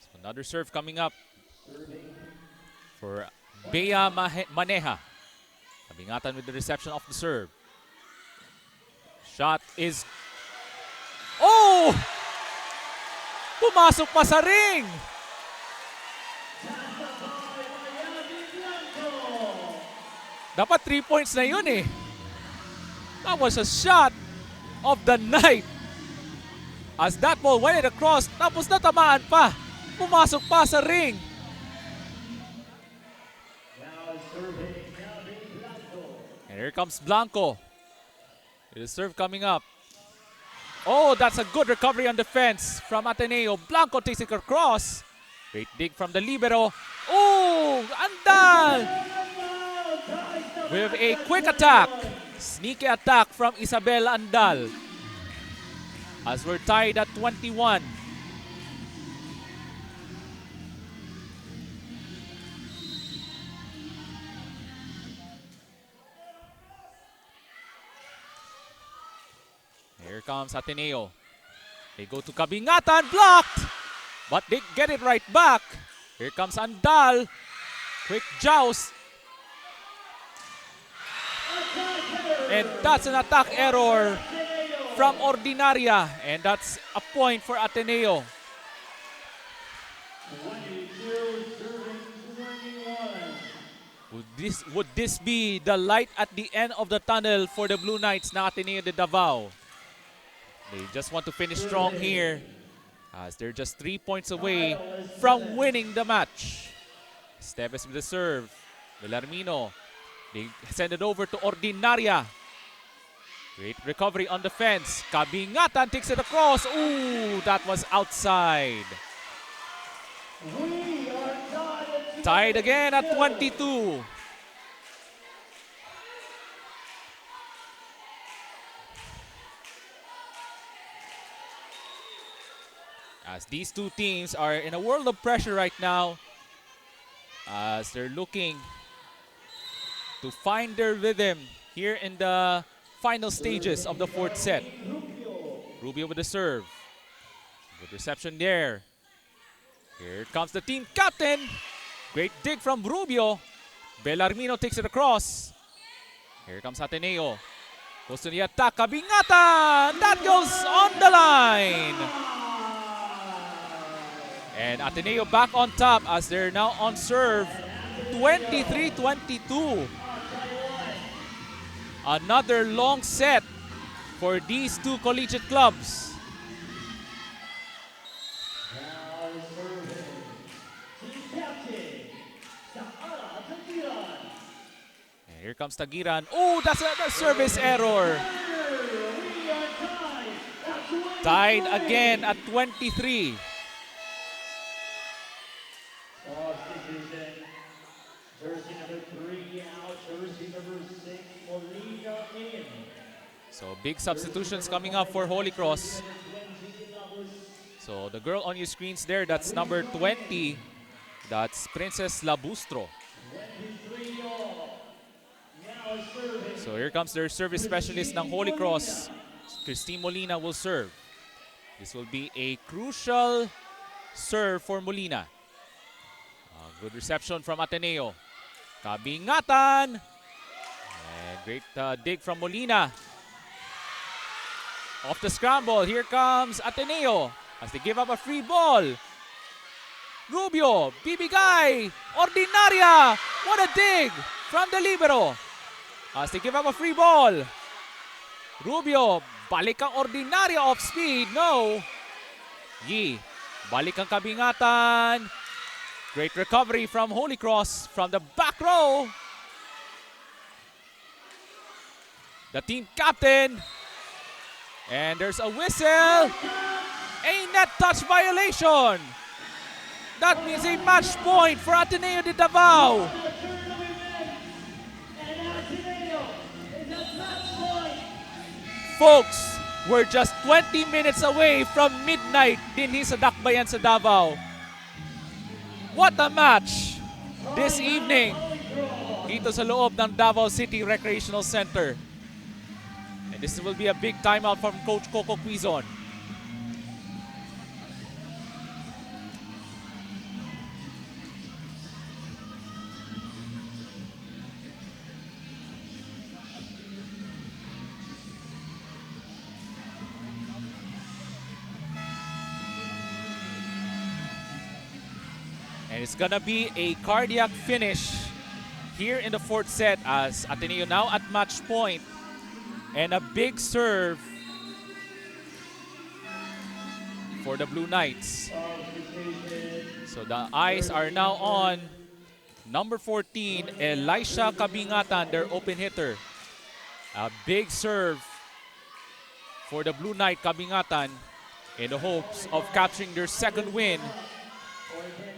So another serve coming up for Bea Maneja. Kabingatan with the reception of the serve. Shot is... Oh! Pumasok pa sa ring! Dapat 3 points na yun eh. That was a shot of the night. As that ball went across, tapos natamaan pa. Pumasok pa sa ring. And here comes Blanco. It is serve coming up. Oh, that's a good recovery on defense from Ateneo. Blanco takes it across. Great dig from the libero. Oh, Andal! With a quick attack. Sneaky attack from Isabel Andal. As we're tied at 21. Here comes Ateneo. They go to Kabingatan, blocked! But they get it right back. Here comes Andal. Quick joust. And that's an attack error from Ordinaria. And that's a point for Ateneo. 22-21. Would this be the light at the end of the tunnel for the Blue Knights na Ateneo de Davao? They just want to finish strong here as they're just 3 points away from winning the match. Esteves with the serve. Villarmino. They send it over to Ordinaria. Great recovery on defense. Kabingatan takes it across. Ooh, that was outside. We are Tied again at 22. As these two teams are in a world of pressure right now, as they're looking to find their rhythm here in the final stages of the 4th set. Rubio with the serve. Good reception there. Here comes the team captain. Great dig from Rubio. Bellarmino takes it across. Here comes Ateneo. Goes to the attack. Kabingatan! That goes on the line. And Ateneo back on top as they're now on serve. 23-22. Another long set for these two collegiate clubs. now serving. Team captain, Taara Tagiran. And here comes Tagiran. Oh, that's a service error. We are Tied again at 23. Substitution. Jersey number 3 out. Jersey number 6, Molina in. So big substitutions coming up for Holy Cross. So the girl on your screens there, that's number 20. That's Princess Labustro. 23 all. Now serving. So here comes their service specialist ng Holy Cross. Christine Molina will serve. This will be a crucial serve for Molina. Good reception from Ateneo. Kabingatan. And great dig from Molina. Off the scramble, here comes Ateneo as they give up a free ball. Rubio, bibigay, Ordinaria. What a dig from the libero. As they give up a free ball. Rubio, balik ang Ordinaria off speed. No. Yi, balik ang Kabingatan. Great recovery from Holy Cross from the back row. The team captain. And there's a whistle. A net touch violation. That means a match point for Ateneo de Davao. Folks, we're just 20 minutes away from midnight din sa Dakbayan sa Davao. What a match this evening dito sa loob ng Davao City Recreational Center. And this will be a big timeout from Coach Coco Quizon. And it's gonna be a cardiac finish here in the fourth set as Ateneo now at match point. And a big serve for the Blue Knights. So the eyes are now on number 14, Elisha Kabingatan, their open hitter. A big serve for the Blue Knight Kabingatan in the hopes of capturing their second win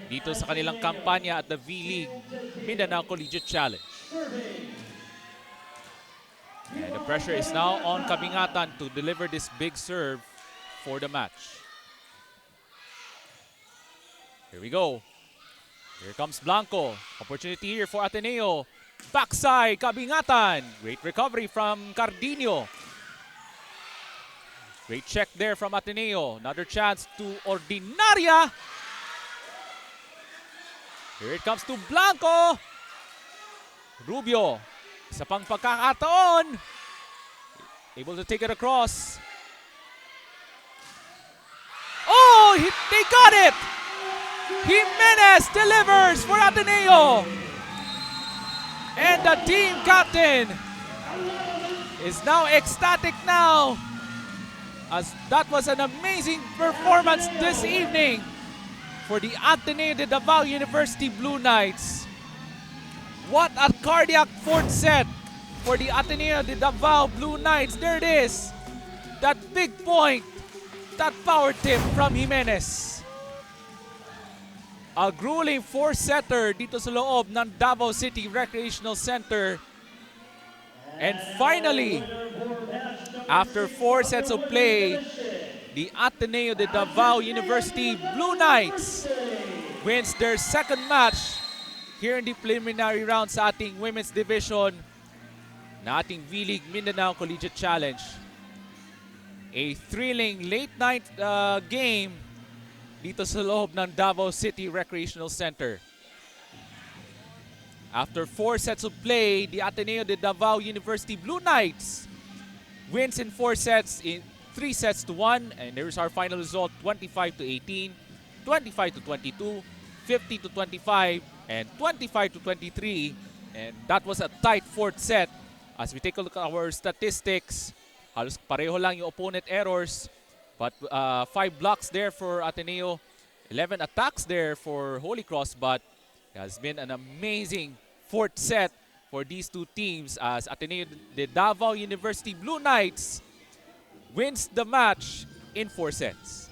dito sa kanilang kampanya at the V-League Mindanao Collegiate Challenge. And the pressure is now on Kabingatan to deliver this big serve for the match. Here we go. Here comes Blanco. Opportunity here for Ateneo. Backside, Kabingatan. Great recovery from Cardino. Great check there from Ateneo. Another chance to Ordinaria. Here it comes to Blanco. Rubio. Isa pang pagkakataon. Able to take it across. Oh, they got it! Jimenez delivers for Ateneo. And the team captain is now ecstatic now, as that was an amazing performance this evening for the Ateneo de Davao University Blue Knights. What a cardiac fourth set for the Ateneo de Davao Blue Knights. There it is. That big point, that power tip from Jimenez. A grueling four-setter dito sa loob ng Davao City Recreational Center. And finally, after 4 sets of play, the Ateneo de Davao University Blue Knights wins their second match here in the preliminary round sa ating women's division na ating V-League Mindanao Collegiate Challenge. A thrilling late night game dito sa loob ng Davao City Recreational Center. After 4 sets of play, the Ateneo de Davao University Blue Knights wins in 4 sets in 3 sets to 1, and there's our final result: 25-18, 25-22, 50-25, and 25-23. And that was a tight fourth set. As we take a look at our statistics, halos pareho lang yung opponent errors, but 5 blocks there for Ateneo, 11 attacks there for Holy Cross, but it has been an amazing fourth set for these two teams as Ateneo de Davao University Blue Knights wins the match in 4 sets.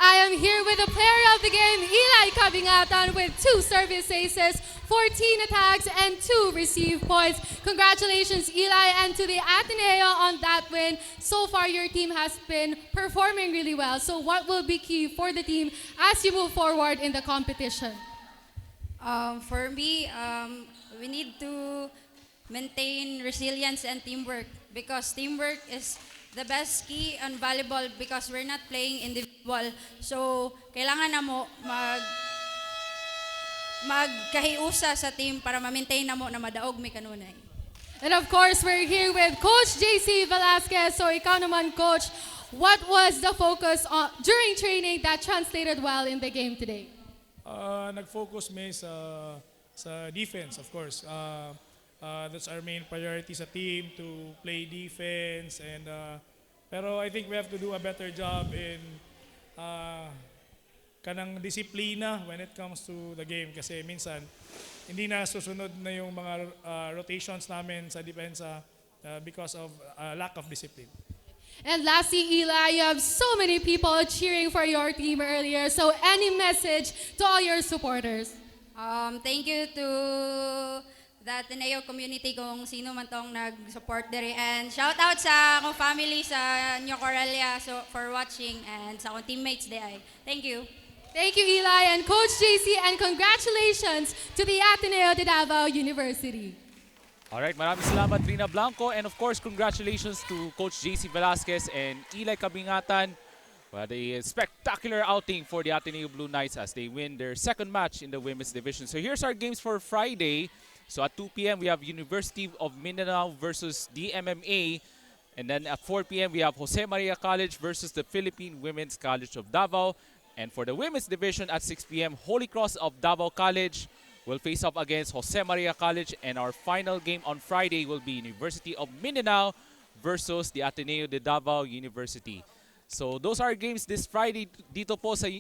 I am here with the player of the game, Eli Cabingatan, with 2 service aces, 14 attacks, and 2 received points. Congratulations, Eli, and to the Ateneo on that win. So far, your team has been performing really well. So what will be key for the team as you move forward in the competition? For me, we need to maintain resilience and teamwork because teamwork is the best key on volleyball because we're not playing individual. So, kailangan na mo magkahiusa sa team para ma-maintain na mo na madaog may kanunay. And of course, we're here with Coach JC Velasquez. So ikaw naman, Coach, what was the focus on, during training that translated well in the game today? Nag-focus may sa defense, of course. That's our main priority sa team, to play defense. And pero I think we have to do a better job in kanang disiplina when it comes to the game. Kasi minsan, hindi na susunod na yung mga rotations namin sa depensa because of lack of discipline. And lastly, Eli, you have so many people cheering for your team earlier. So any message to all your supporters? Thank you to the Ateneo community kung sino man tong nag-support diri. And shout out sa akong family sa New Coralia for watching and sa akong teammates di. Thank you. Thank you, Eli, and Coach JC, and congratulations to the Ateneo de Davao University. Alright, maraming salamat Rina Blanco, and of course congratulations to Coach JC Velasquez and Eli Cabingatan. What a spectacular outing for the Ateneo Blue Knights as they win their second match in the women's division. So here's our games for Friday. So at 2 p.m. we have University of Mindanao versus DMMA. And then at 4 p.m. we have Jose Maria College versus the Philippine Women's College of Davao. And for the women's division at 6 p.m. Holy Cross of Davao College will face off against Jose Maria College. And our final game on Friday will be University of Mindanao versus the Ateneo de Davao University. So those are games this Friday dito po sa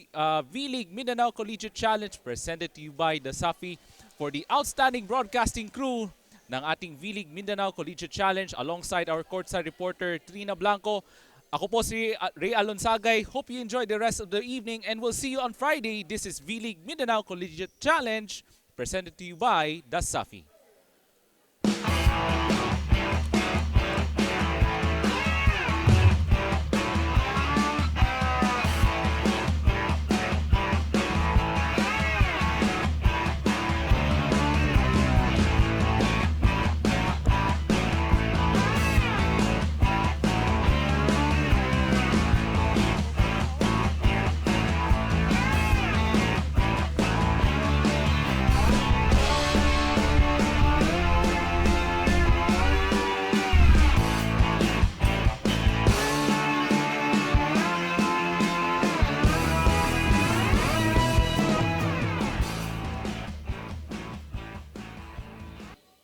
V-League Mindanao Collegiate Challenge presented to you by the Safi. For the outstanding broadcasting crew ng ating V-League Mindanao Collegiate Challenge alongside our courtside reporter Trina Blanco. Ako po si Ray Alonsagay. Hope you enjoy the rest of the evening and we'll see you on Friday. This is V-League Mindanao Collegiate Challenge presented to you by the Safi.